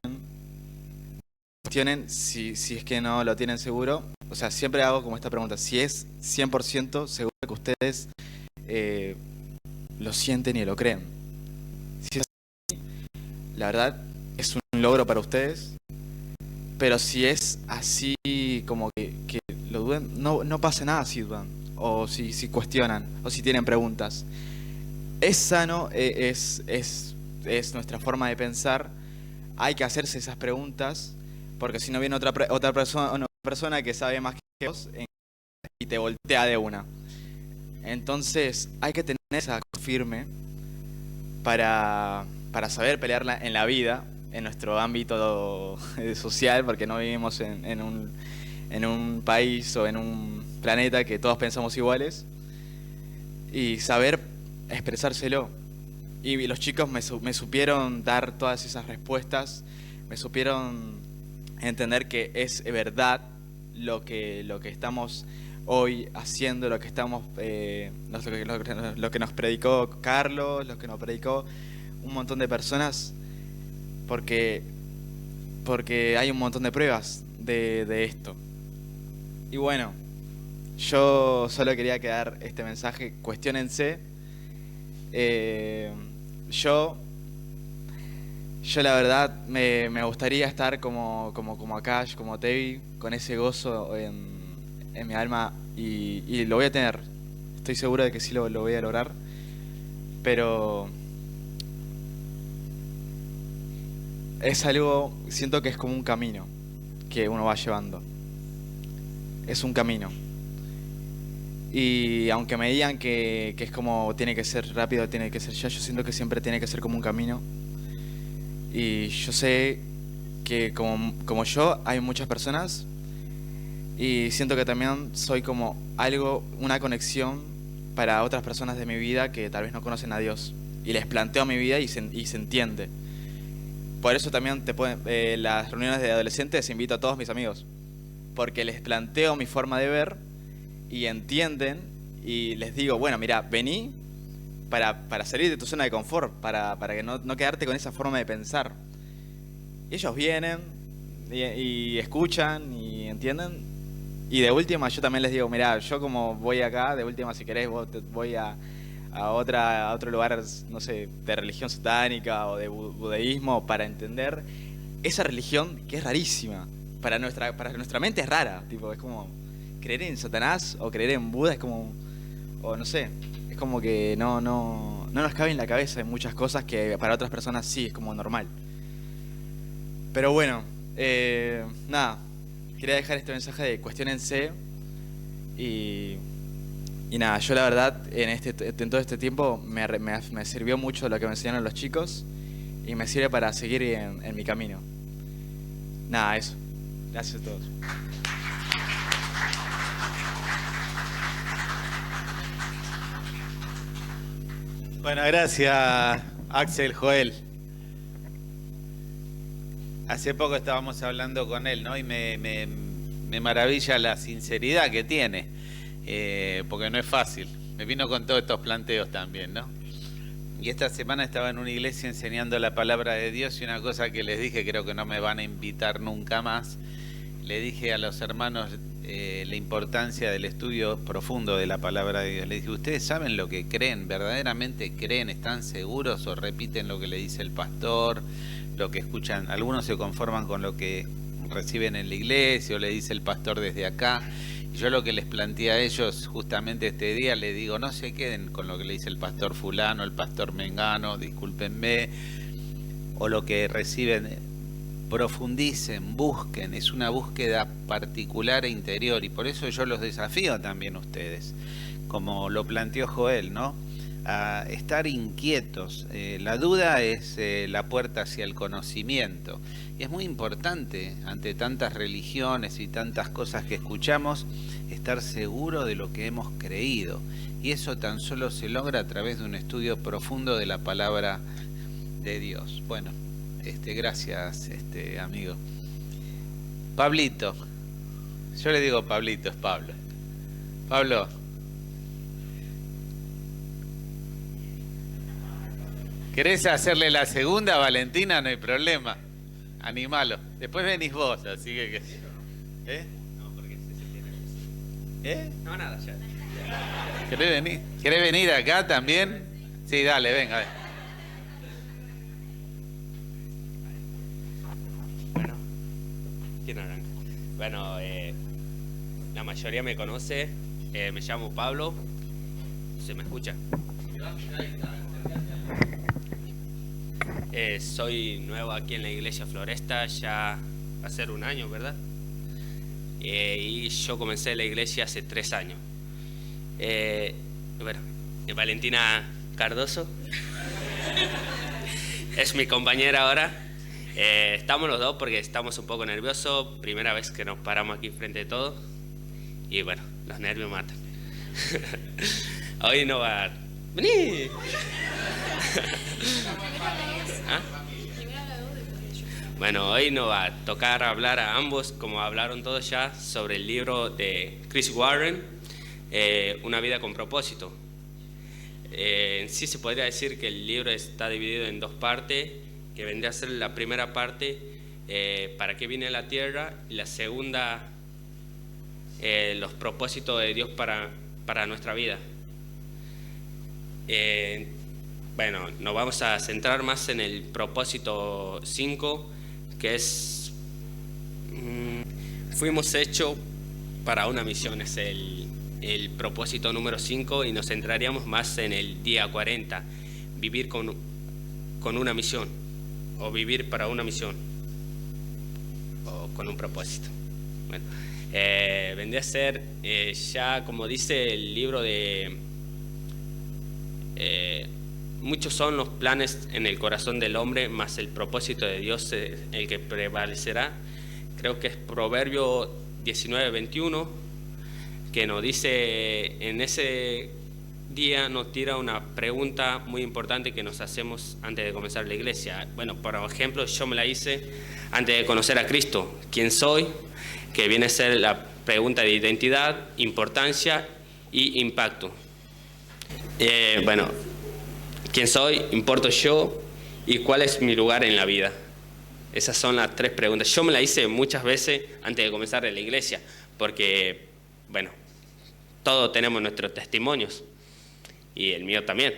si es que no lo tienen seguro. O sea, siempre hago como esta pregunta, si es 100% seguro que ustedes lo sienten y lo creen. Si es así, la verdad es un logro para ustedes, pero si es así como que lo duden, no pasa nada si dudan, o si cuestionan, o si tienen preguntas. Es sano, es nuestra forma de pensar. Hay que hacerse esas preguntas, porque si no viene otra persona que sabe más que vos y te voltea de una. Entonces hay que tener esa firme para saber pelearla en la vida, en nuestro ámbito social, porque no vivimos en un país o en un planeta que todos pensamos iguales, y saber expresárselo. Y los chicos me supieron dar todas esas respuestas, me supieron entender que es verdad lo que estamos hoy haciendo, lo que estamos lo que nos predicó Carlos, lo que nos predicó un montón de personas, porque hay un montón de pruebas de esto. Y bueno, yo solo quería quedar este mensaje: cuestiónense. Yo la verdad me gustaría estar como Akash, como Tevi, con ese gozo en mi alma, y lo voy a tener. Estoy seguro de que sí lo voy a lograr, pero es algo, siento que es como un camino que uno va llevando. Es un camino. Y aunque me digan que es como tiene que ser rápido, tiene que ser ya, yo siento que siempre tiene que ser como un camino. Y yo sé que como yo hay muchas personas, y siento que también soy como una conexión para otras personas de mi vida que tal vez no conocen a Dios. Y les planteo mi vida y se entiende. Por eso también las reuniones de adolescentes invito a todos mis amigos, porque les planteo mi forma de ver y entienden, y les digo, bueno, mira, vení para salir de tu zona de confort, para que no quedarte con esa forma de pensar. Y ellos vienen y escuchan y entienden, y de última yo también les digo, mira, yo como voy acá, de última si querés voy a otro lugar, no sé, de religión satánica o de budeísmo, para entender esa religión que es rarísima. Para nuestra mente es rara, tipo, es como creer en Satanás o creer en Buda, es como, o no sé, es como que no nos cabe en la cabeza en muchas cosas que para otras personas sí es como normal. Pero bueno, nada, quería dejar este mensaje de cuestiónense, y nada, yo la verdad en todo este tiempo me sirvió mucho lo que me enseñaron los chicos, y me sirve para seguir en mi camino. Nada, eso. Gracias a todos. Bueno, gracias, Axel, Joel. Hace poco estábamos hablando con él, ¿no? Y me maravilla la sinceridad que tiene, porque no es fácil. Me vino con todos estos planteos también, ¿no? Y esta semana estaba en una iglesia enseñando la palabra de Dios, y una cosa que les dije, creo que no me van a invitar nunca más, le dije a los hermanos la importancia del estudio profundo de la palabra de Dios. Le dije, ¿ustedes saben lo que creen? ¿Verdaderamente creen? ¿Están seguros? ¿O repiten lo que le dice el pastor? Lo que escuchan. Algunos se conforman con lo que reciben en la iglesia o le dice el pastor desde acá. Y yo lo que les planteé a ellos justamente este día, les digo, no se queden con lo que le dice el pastor fulano, el pastor mengano, discúlpenme, o lo que reciben. Profundicen, busquen, es una búsqueda particular e interior, y por eso yo los desafío también a ustedes, como lo planteó Joel, ¿no? A estar inquietos. La duda es la puerta hacia el conocimiento, y es muy importante ante tantas religiones y tantas cosas que escuchamos, estar seguro de lo que hemos creído, y eso tan solo se logra a través de un estudio profundo de la palabra de Dios. Bueno, gracias, amigo. Pablito, yo le digo Pablito, es Pablo. Pablo, ¿querés hacerle la segunda a Valentina? No hay problema, animalo. Después venís vos, así que... ¿Eh? ¿Eh? No, nada, ya. ¿Querés venir? ¿Querés venir acá también? Sí, dale, venga. Bueno, ¿quién arranca? Bueno, la mayoría me conoce. Me llamo Pablo. ¿Se me escucha? Soy nuevo aquí en la iglesia Floresta, ya va a ser un año, ¿verdad? Y yo comencé la iglesia hace 3 años. Bueno, Valentina Cardoso es mi compañera ahora. Estamos los dos porque estamos un poco nerviosos. Primera vez que nos paramos aquí frente a todos. Y bueno, los nervios matan. Hoy no va... ¡Vení! ¿Ah? Bueno, hoy nos va a tocar hablar a ambos, como hablaron todos ya, sobre el libro de Chris Warren, Una vida con propósito. En sí se podría decir que el libro está dividido en 2 partes, que vendría a ser la primera parte, ¿para qué viene la tierra? Y la segunda, los propósitos de Dios para nuestra vida. Bueno, nos vamos a centrar más en el propósito 5, que es fuimos hechos para una misión, es el propósito número 5, y nos centraríamos más en el día 40, vivir con una misión, o vivir para una misión, o con un propósito. Bueno, vendría a ser ya como dice el libro de... muchos son los planes en el corazón del hombre, mas el propósito de Dios es el que prevalecerá. Creo que es Proverbio 19:21, que nos dice, en ese día nos tira una pregunta muy importante que nos hacemos antes de comenzar la iglesia. Bueno, por ejemplo, yo me la hice antes de conocer a Cristo. ¿Quién soy? Que viene a ser la pregunta de identidad, importancia y impacto. Bueno, ¿quién soy? ¿Importo yo? ¿Y cuál es mi lugar en la vida? Esas son las 3 preguntas. Yo me las hice muchas veces antes de comenzar la iglesia, porque, bueno, todos tenemos nuestros testimonios, y el mío también.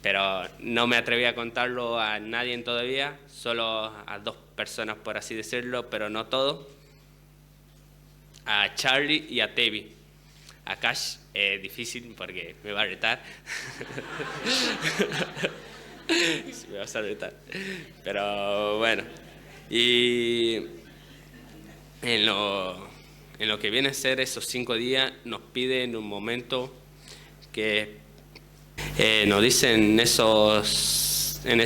Pero no me atreví a contarlo a nadie todavía, solo a 2 personas, por así decirlo, pero no todo. A Charlie y a Tevi. A Cash es difícil porque me va a retar. Sí, me vas a retar. Pero bueno. Y en lo que viene a ser esos 5 días, nos piden un momento que nos dicen en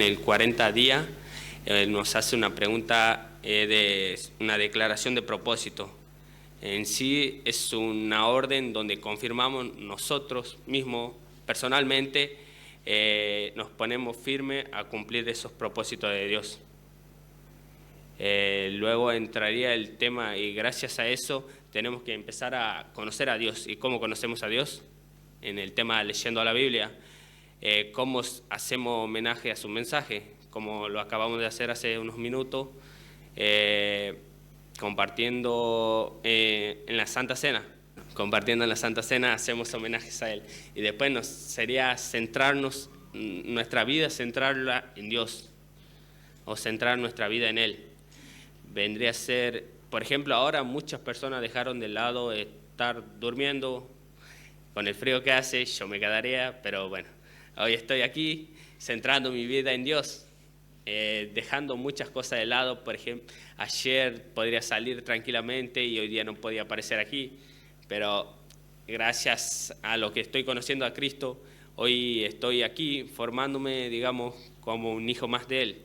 el 40 días, nos hace una pregunta de una declaración de propósito. En sí es una orden donde confirmamos nosotros mismos personalmente, nos ponemos firmes a cumplir esos propósitos de Dios. Luego entraría el tema, y gracias a eso tenemos que empezar a conocer a Dios. ¿Y cómo conocemos a Dios? En el tema leyendo la Biblia. ¿Cómo hacemos homenaje a su mensaje? Como lo acabamos de hacer hace unos minutos, compartiendo en la Santa Cena. Compartiendo en la Santa Cena hacemos homenajes a Él. Y después sería centrarnos, nuestra vida, centrarla en Dios, o centrar nuestra vida en Él. Vendría a ser, por ejemplo, ahora muchas personas dejaron de lado estar durmiendo. Con el frío que hace, yo me quedaría, pero bueno, hoy estoy aquí centrando mi vida en Dios, dejando muchas cosas de lado. Por ejemplo, ayer podría salir tranquilamente y hoy día no podía aparecer aquí, pero gracias a lo que estoy conociendo a Cristo, hoy estoy aquí formándome, digamos, como un hijo más de Él.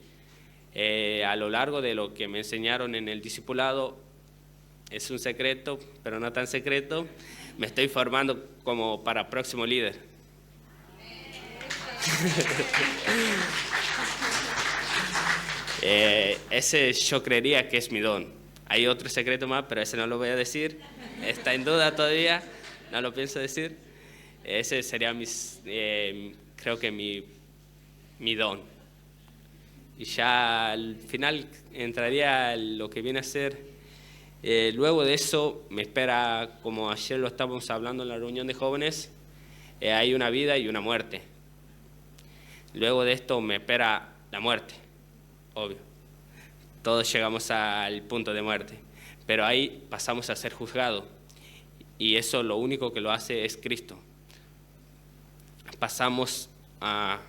A lo largo de lo que me enseñaron en el discipulado, es un secreto, pero no tan secreto, me estoy formando como para próximo líder. Ese yo creería que es mi don. Hay otro secreto más, pero ese no lo voy a decir. Está en duda todavía, no lo pienso decir. Ese sería creo que mi don. Y ya al final entraría lo que viene a ser Luego de eso me espera, como ayer lo estábamos hablando en la reunión de jóvenes, hay una vida y una muerte. Luego de esto me espera la muerte, obvio. Todos llegamos al punto de muerte, pero ahí pasamos a ser juzgados y eso lo único que lo hace es Cristo. Pasamos a...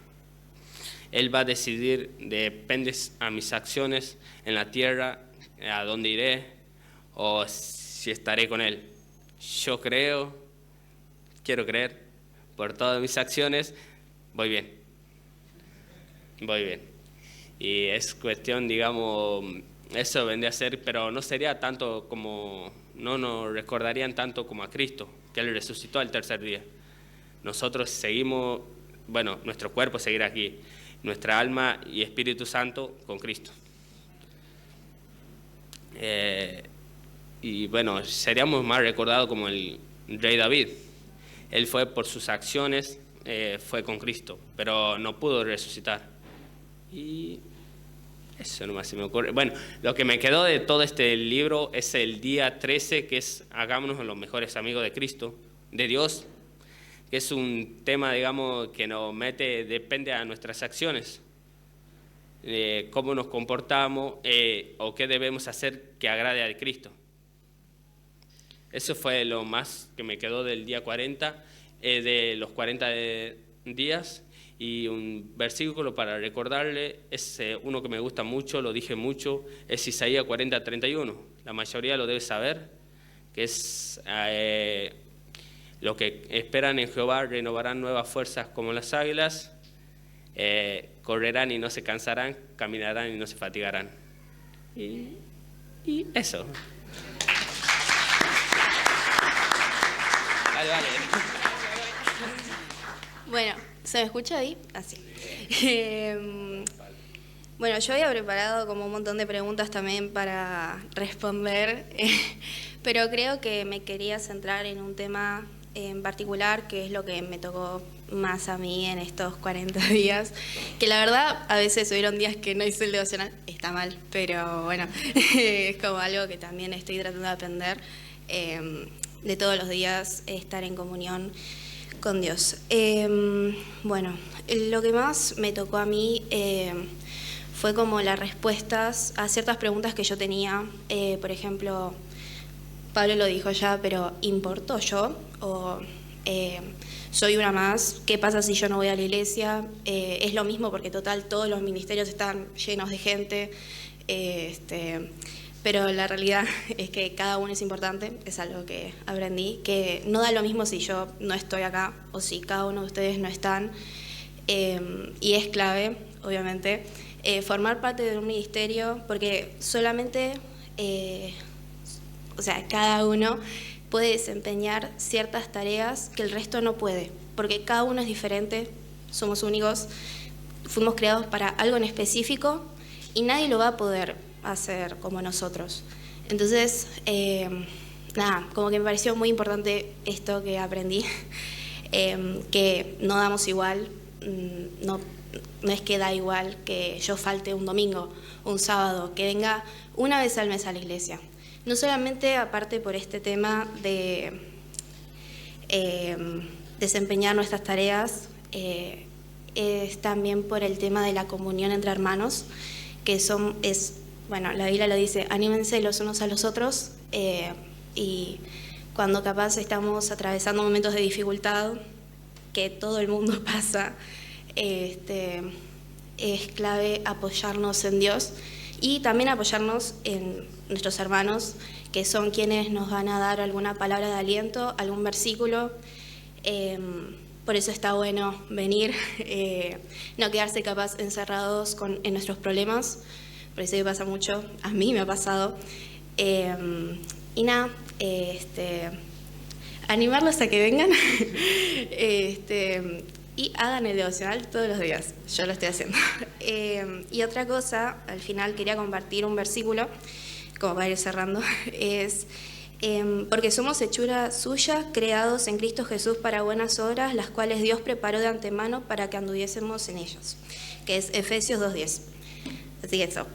Él va a decidir, dependes a mis acciones en la tierra, a dónde iré o si estaré con Él. Yo quiero creer, por todas mis acciones, voy bien. Y es cuestión, digamos, eso vendría a ser, pero no sería tanto como, no nos recordarían tanto como a Cristo, que Él resucitó al tercer día. Nosotros seguimos, bueno, nuestro cuerpo seguirá aquí, nuestra alma y Espíritu Santo con Cristo. Y bueno, seríamos más recordados como el rey David. Él fue por sus acciones, fue con Cristo, pero no pudo resucitar. Y eso nomás se me ocurre. Bueno, lo que me quedó de todo este libro es el día 13, que es hagámonos los mejores amigos de Cristo, de Dios, que es un tema, digamos, que nos mete, depende a nuestras acciones, cómo nos comportamos o qué debemos hacer que agrade a Cristo. Eso fue lo más que me quedó del día 40, de los 40 días. Y un versículo para recordarle, es uno que me gusta mucho, lo dije mucho, es Isaías 40:31. La mayoría lo debe saber, que es lo que esperan en Jehová, renovarán nuevas fuerzas como las águilas, correrán y no se cansarán, caminarán y no se fatigarán. Y eso. Vale. Bueno, ¿se me escucha ahí? Así. Bueno, yo había preparado como un montón de preguntas también para responder, pero creo que me quería centrar en un tema en particular, que es lo que me tocó más a mí en estos 40 días, que la verdad a veces hubieron días que no hice el devocional, está mal, pero bueno, es como algo que también estoy tratando de aprender, de todos los días estar en comunión con Dios. Bueno, lo que más me tocó a mí fue como las respuestas a ciertas preguntas que yo tenía. Por ejemplo, Pablo lo dijo ya, pero ¿importo yo? O ¿soy una más? ¿Qué pasa si yo no voy a la iglesia? Es lo mismo porque total todos los ministerios están llenos de gente. Pero la realidad es que cada uno es importante, es algo que aprendí, que no da lo mismo si yo no estoy acá o si cada uno de ustedes no están. Y es clave, obviamente, formar parte de un ministerio, porque solamente, cada uno puede desempeñar ciertas tareas que el resto no puede, porque cada uno es diferente, somos únicos, fuimos creados para algo en específico y nadie lo va a poder hacer como nosotros. Entonces, como que me pareció muy importante esto que aprendí, que no damos igual, no es que da igual que yo falte un domingo, un sábado, que venga una vez al mes a la iglesia. No solamente aparte por este tema de desempeñar nuestras tareas, es también por el tema de la comunión entre hermanos, que la Biblia lo dice, anímense los unos a los otros, y cuando capaz estamos atravesando momentos de dificultad, que todo el mundo pasa, es clave apoyarnos en Dios y también apoyarnos en nuestros hermanos, que son quienes nos van a dar alguna palabra de aliento, algún versículo. Por eso está bueno venir, no quedarse capaz encerrados en nuestros problemas. Por eso que pasa mucho, a mí me ha pasado. Animarlos a que vengan y hagan el devocional todos los días. Yo lo estoy haciendo. Y otra cosa, al final quería compartir un versículo, como para ir cerrando, es porque somos hechura suya, creados en Cristo Jesús para buenas obras, las cuales Dios preparó de antemano para que anduviésemos en ellas, que es Efesios 2:10. Así que eso.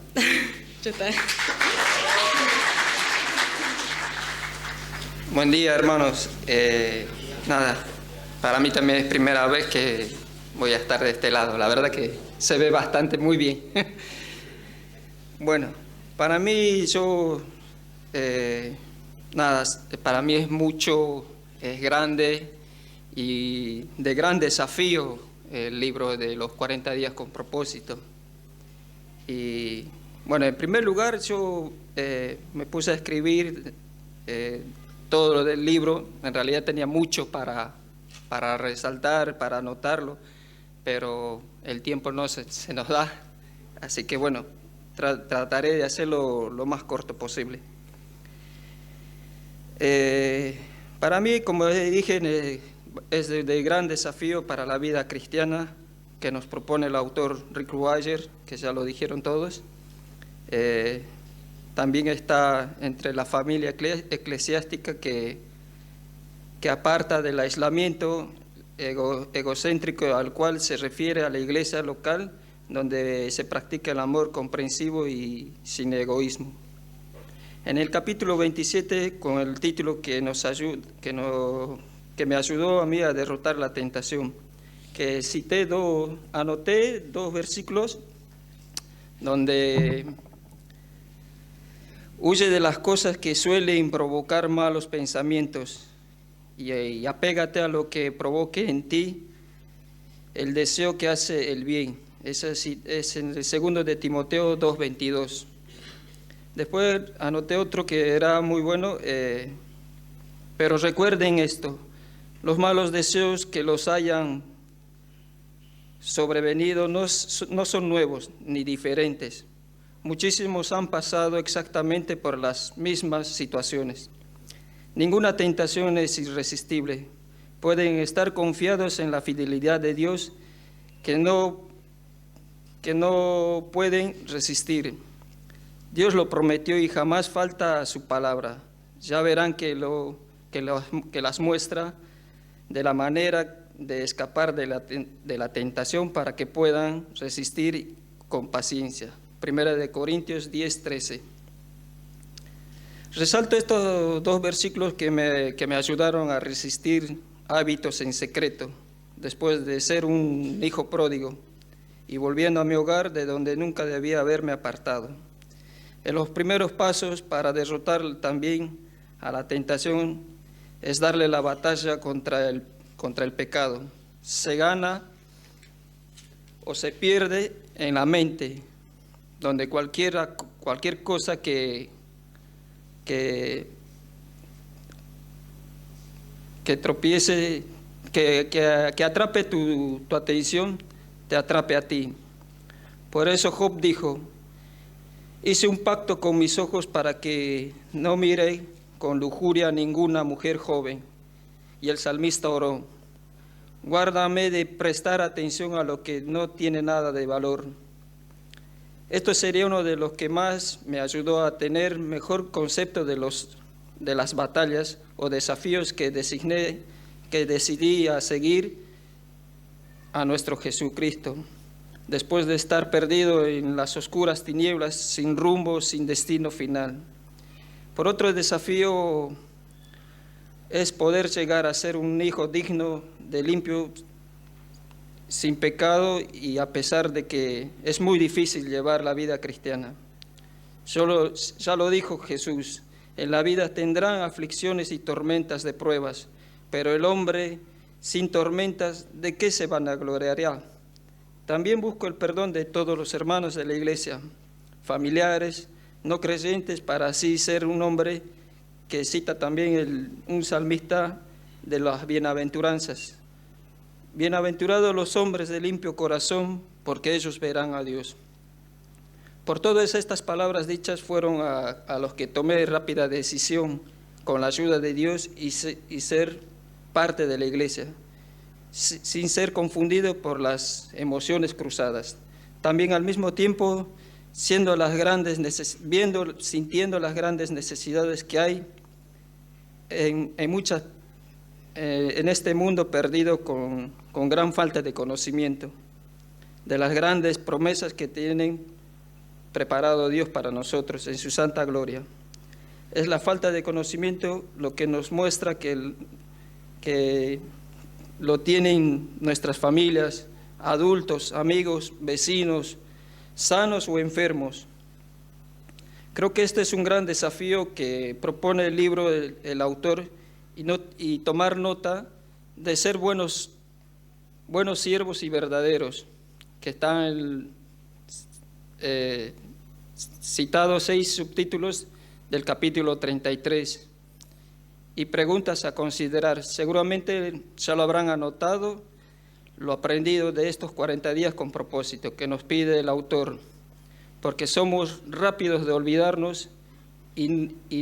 Buen día, hermanos. Nada, para mí también es primera vez que voy a estar de este lado. La verdad que se ve bastante muy bien. Bueno, para mí para mí es mucho, es grande y de gran desafío el libro de los 40 días con propósito. Y bueno, en primer lugar yo me puse a escribir todo lo del libro. En realidad tenía mucho para resaltar, para anotarlo, pero el tiempo no se nos da. Así que bueno, trataré de hacerlo lo más corto posible. Para mí, como dije, es de gran desafío para la vida cristiana que nos propone el autor Rick Ruager, que ya lo dijeron todos. También está entre la familia eclesiástica que aparta del aislamiento egocéntrico al cual se refiere a la iglesia local, donde se practica el amor comprensivo y sin egoísmo. En el capítulo 27, con el título que me ayudó a mí a derrotar la tentación, que anoté dos versículos donde huye de las cosas que suelen provocar malos pensamientos y apégate a lo que provoque en ti el deseo que hace el bien. Eso es en el 2 de Timoteo 2:22. Después anoté otro que era muy bueno, pero recuerden esto: los malos deseos que los hayan sobrevenido no son nuevos ni diferentes. Muchísimos han pasado exactamente por las mismas situaciones. Ninguna tentación es irresistible. Pueden estar confiados en la fidelidad de Dios que no pueden resistir. Dios lo prometió y jamás falta a su palabra. Ya verán que las muestra de la manera de escapar de la tentación para que puedan resistir con paciencia. 1 Corintios 10:13. Resalto estos dos versículos que me ayudaron a resistir hábitos en secreto, después de ser un hijo pródigo y volviendo a mi hogar de donde nunca debía haberme apartado. En los primeros pasos para derrotar también a la tentación es darle la batalla contra el pecado. Se gana o se pierde en la mente, donde cualquier cosa que tropiece, que atrape tu atención, te atrape a ti. Por eso Job dijo: hice un pacto con mis ojos para que no mire con lujuria a ninguna mujer joven. Y el salmista oró: guárdame de prestar atención a lo que no tiene nada de valor. Esto sería uno de los que más me ayudó a tener mejor concepto de las batallas o desafíos que decidí a seguir a nuestro Jesucristo, después de estar perdido en las oscuras tinieblas, sin rumbo, sin destino final. Por otro desafío es poder llegar a ser un hijo digno, de limpio, sin pecado, y a pesar de que es muy difícil llevar la vida cristiana. Ya lo dijo Jesús: en la vida tendrán aflicciones y tormentas de pruebas, pero el hombre sin tormentas, ¿de qué se vanagloriará? También busco el perdón de todos los hermanos de la iglesia, familiares, no creyentes, para así ser un hombre que cita también un salmista de las bienaventuranzas. Bienaventurados los hombres de limpio corazón, porque ellos verán a Dios. Por todas estas palabras dichas fueron a los que tomé rápida decisión, con la ayuda de Dios, y ser parte de la iglesia, sin ser confundido por las emociones cruzadas. También al mismo tiempo sintiendo las grandes necesidades que hay en este mundo perdido con gran falta de conocimiento de las grandes promesas que tienen preparado Dios para nosotros en su santa gloria. Es la falta de conocimiento lo que nos muestra que lo tienen nuestras familias, adultos, amigos, vecinos, sanos o enfermos. Creo que este es un gran desafío que propone el libro el autor y tomar nota de ser buenos siervos y verdaderos, que están citados 6 subtítulos del capítulo 33. Y preguntas a considerar. Seguramente ya lo habrán anotado, lo aprendido de estos 40 días con propósito que nos pide el autor, porque somos rápidos de olvidarnos y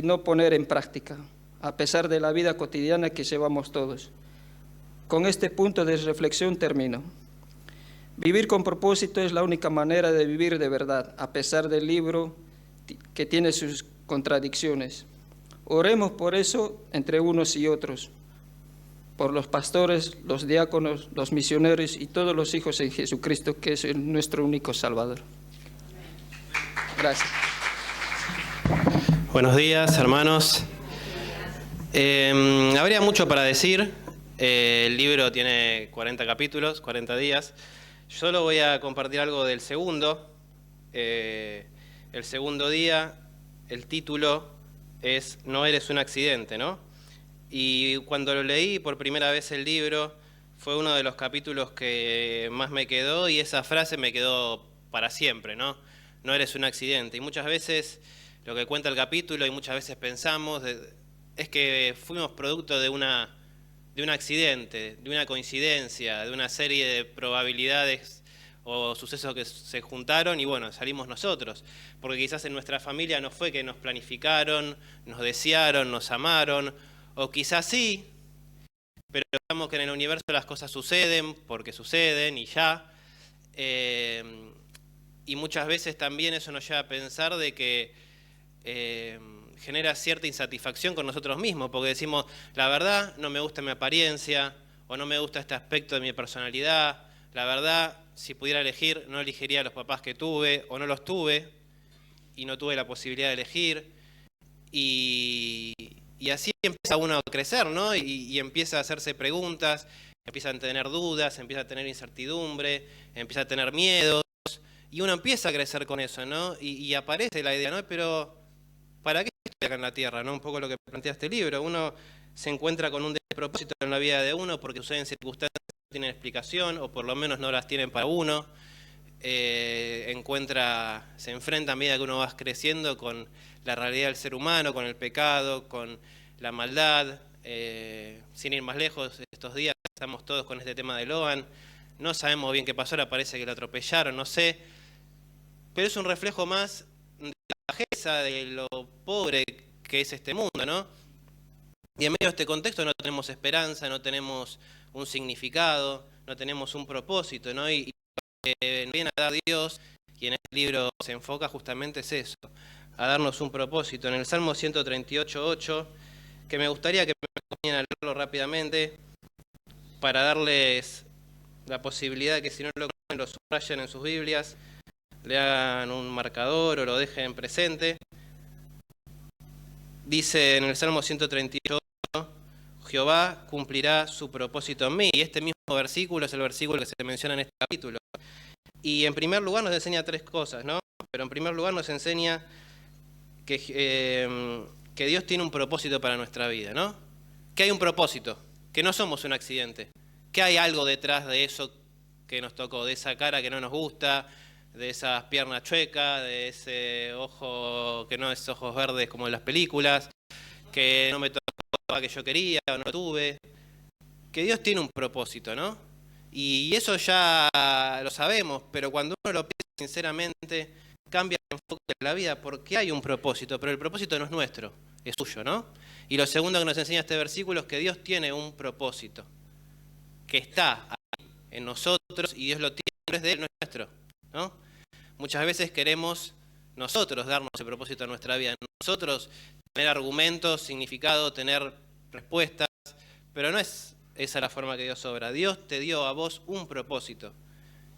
no poner en práctica, a pesar de la vida cotidiana que llevamos todos. Con este punto de reflexión termino. Vivir con propósito es la única manera de vivir de verdad, a pesar del libro que tiene sus contradicciones. Oremos por eso entre unos y otros, por los pastores, los diáconos, los misioneros y todos los hijos en Jesucristo, que es nuestro único Salvador. Gracias. Buenos días, hermanos. Habría mucho para decir. El libro tiene 40 capítulos, 40 días. Yo solo voy a compartir algo del segundo. El segundo día, el título es "No eres un accidente", ¿no? Y cuando lo leí por primera vez el libro, fue uno de los capítulos que más me quedó, y esa frase me quedó para siempre, ¿no? No eres un accidente. Y muchas veces lo que cuenta el capítulo, y muchas veces pensamos, es que fuimos producto de un accidente, de una coincidencia, de una serie de probabilidades o sucesos que se juntaron y bueno, salimos nosotros. Porque quizás en nuestra familia no fue que nos planificaron, nos desearon, nos amaron, o quizás sí, pero digamos que en el universo las cosas suceden porque suceden y ya. Y muchas veces también eso nos lleva a pensar de que genera cierta insatisfacción con nosotros mismos, porque decimos, la verdad, no me gusta mi apariencia, o no me gusta este aspecto de mi personalidad, la verdad, si pudiera elegir, no elegiría a los papás que tuve, o no los tuve, y no tuve la posibilidad de elegir, y así empieza uno a crecer, ¿no? Y empieza a hacerse preguntas, empieza a tener dudas, empieza a tener incertidumbre, empieza a tener miedos, y uno empieza a crecer con eso, ¿no? Y aparece la idea, ¿no? Pero, ¿para qué estoy acá en la Tierra? ¿No? Un poco lo que plantea este libro. Uno se encuentra con un despropósito en la vida de uno porque suceden circunstancias que no tienen explicación, o por lo menos no las tienen para uno. Se enfrenta a medida que uno va creciendo con la realidad del ser humano, con el pecado, con la maldad. Sin ir más lejos, estos días estamos todos con este tema de Loan. No sabemos bien qué pasó, ahora parece que lo atropellaron, no sé. Pero es un reflejo más de la bajeza, de lo pobre que es este mundo, ¿no? Y en medio de este contexto no tenemos esperanza, no tenemos un significado, no tenemos un propósito, ¿no? Y lo que nos viene a dar Dios, y en este libro se enfoca justamente es eso, a darnos un propósito. En el Salmo 138:8, que me gustaría que me acompañen a leerlo rápidamente, para darles la posibilidad de que si no lo conocen, lo subrayen en sus Biblias, le hagan un marcador o lo dejen presente. Dice en el Salmo 138, Jehová cumplirá su propósito en mí. Y este mismo versículo es el versículo que se menciona en este capítulo. Y en primer lugar nos enseña 3 cosas, ¿no? Pero en primer lugar nos enseña que Dios tiene un propósito para nuestra vida, ¿no? Que hay un propósito, que no somos un accidente, que hay algo detrás de eso que nos tocó, de esa cara que no nos gusta, de esas piernas chuecas, de ese ojo que no es ojos verdes como en las películas, que no me tocó que yo quería o no tuve. Que Dios tiene un propósito, ¿no? Y eso ya lo sabemos, pero cuando uno lo piensa sinceramente, cambia el enfoque de la vida, porque hay un propósito, pero el propósito no es nuestro, es suyo, ¿no? Y lo segundo que nos enseña este versículo es que Dios tiene un propósito, que está ahí en nosotros, y Dios lo tiene, no es de Él, no es nuestro, ¿no? Muchas veces queremos nosotros darnos el propósito de nuestra vida, nosotros tener argumentos, significado, tener respuestas, pero no es esa la forma que Dios obra. Dios te dio a vos un propósito,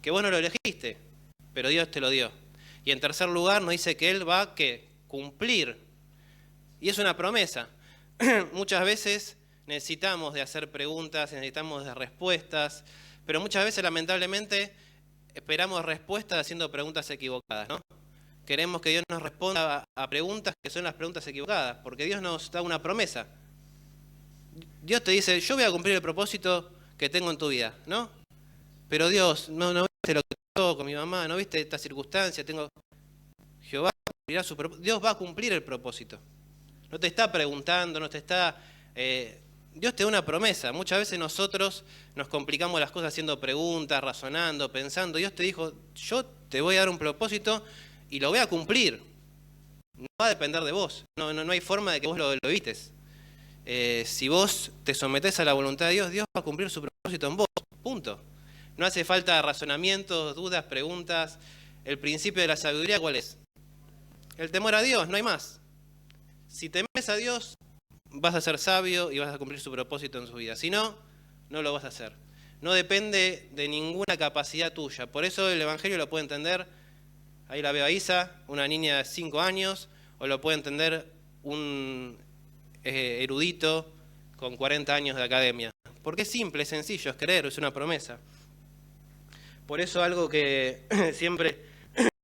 que vos no lo elegiste, pero Dios te lo dio. Y en tercer lugar nos dice que Él va a cumplir Y es una promesa. Muchas veces necesitamos de hacer preguntas, necesitamos de respuestas, pero muchas veces lamentablemente esperamos respuestas haciendo preguntas equivocadas, ¿no? Queremos que Dios nos responda a preguntas que son las preguntas equivocadas, porque Dios nos da una promesa. Dios te dice, yo voy a cumplir el propósito que tengo en tu vida, ¿no? Pero Dios, no viste lo que pasó con mi mamá, no viste esta circunstancia, Jehová cumplirá su propósito. Dios va a cumplir el propósito. No te está preguntando, no te está... Dios te da una promesa. Muchas veces nosotros nos complicamos las cosas haciendo preguntas, razonando, pensando. Dios te dijo, yo te voy a dar un propósito y lo voy a cumplir. No va a depender de vos. No hay forma de que vos lo evites. Si vos te sometés a la voluntad de Dios, Dios va a cumplir su propósito en vos. Punto. No hace falta razonamientos, dudas, preguntas. El principio de la sabiduría, ¿cuál es? El temor a Dios, no hay más. Si temes a Dios, vas a ser sabio y vas a cumplir su propósito en su vida. Si no, no lo vas a hacer. No depende de ninguna capacidad tuya. Por eso el Evangelio lo puede entender, ahí la veo a Isa, una niña de 5 años, o lo puede entender un erudito con 40 años de academia. Porque es simple, es sencillo, es creer, es una promesa. Por eso algo que siempre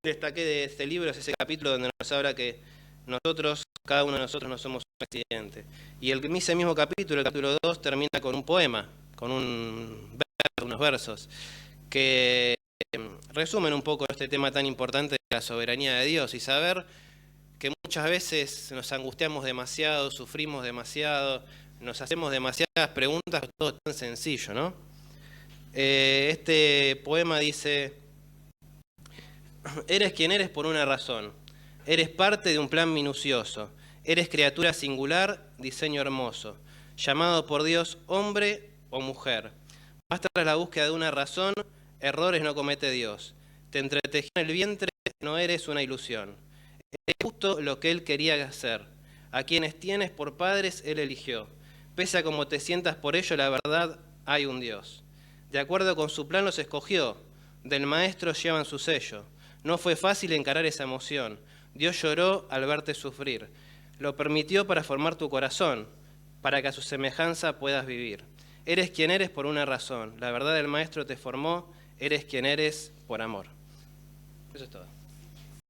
destaqué de este libro es ese capítulo donde nos habla que nosotros, cada uno de nosotros no somos un accidente. Y ese mismo capítulo, el capítulo 2, termina con un poema, con unos versos, que resumen un poco este tema tan importante de la soberanía de Dios y saber que muchas veces nos angustiamos demasiado, sufrimos demasiado, nos hacemos demasiadas preguntas, todo es tan sencillo, ¿no? Este poema dice, eres quien eres por una razón, eres parte de un plan minucioso, eres criatura singular, diseño hermoso, llamado por Dios hombre o mujer. Basta tras la búsqueda de una razón, errores no comete Dios. Te entretejió en el vientre, no eres una ilusión. Eres justo lo que Él quería hacer. A quienes tienes por padres, Él eligió. Pese a como te sientas por ello, la verdad, hay un Dios. De acuerdo con su plan los escogió, del maestro llevan su sello. No fue fácil encarar esa emoción. Dios lloró al verte sufrir. Lo permitió para formar tu corazón, para que a su semejanza puedas vivir. Eres quien eres por una razón. La verdad del maestro te formó, eres quien eres por amor. Eso es todo.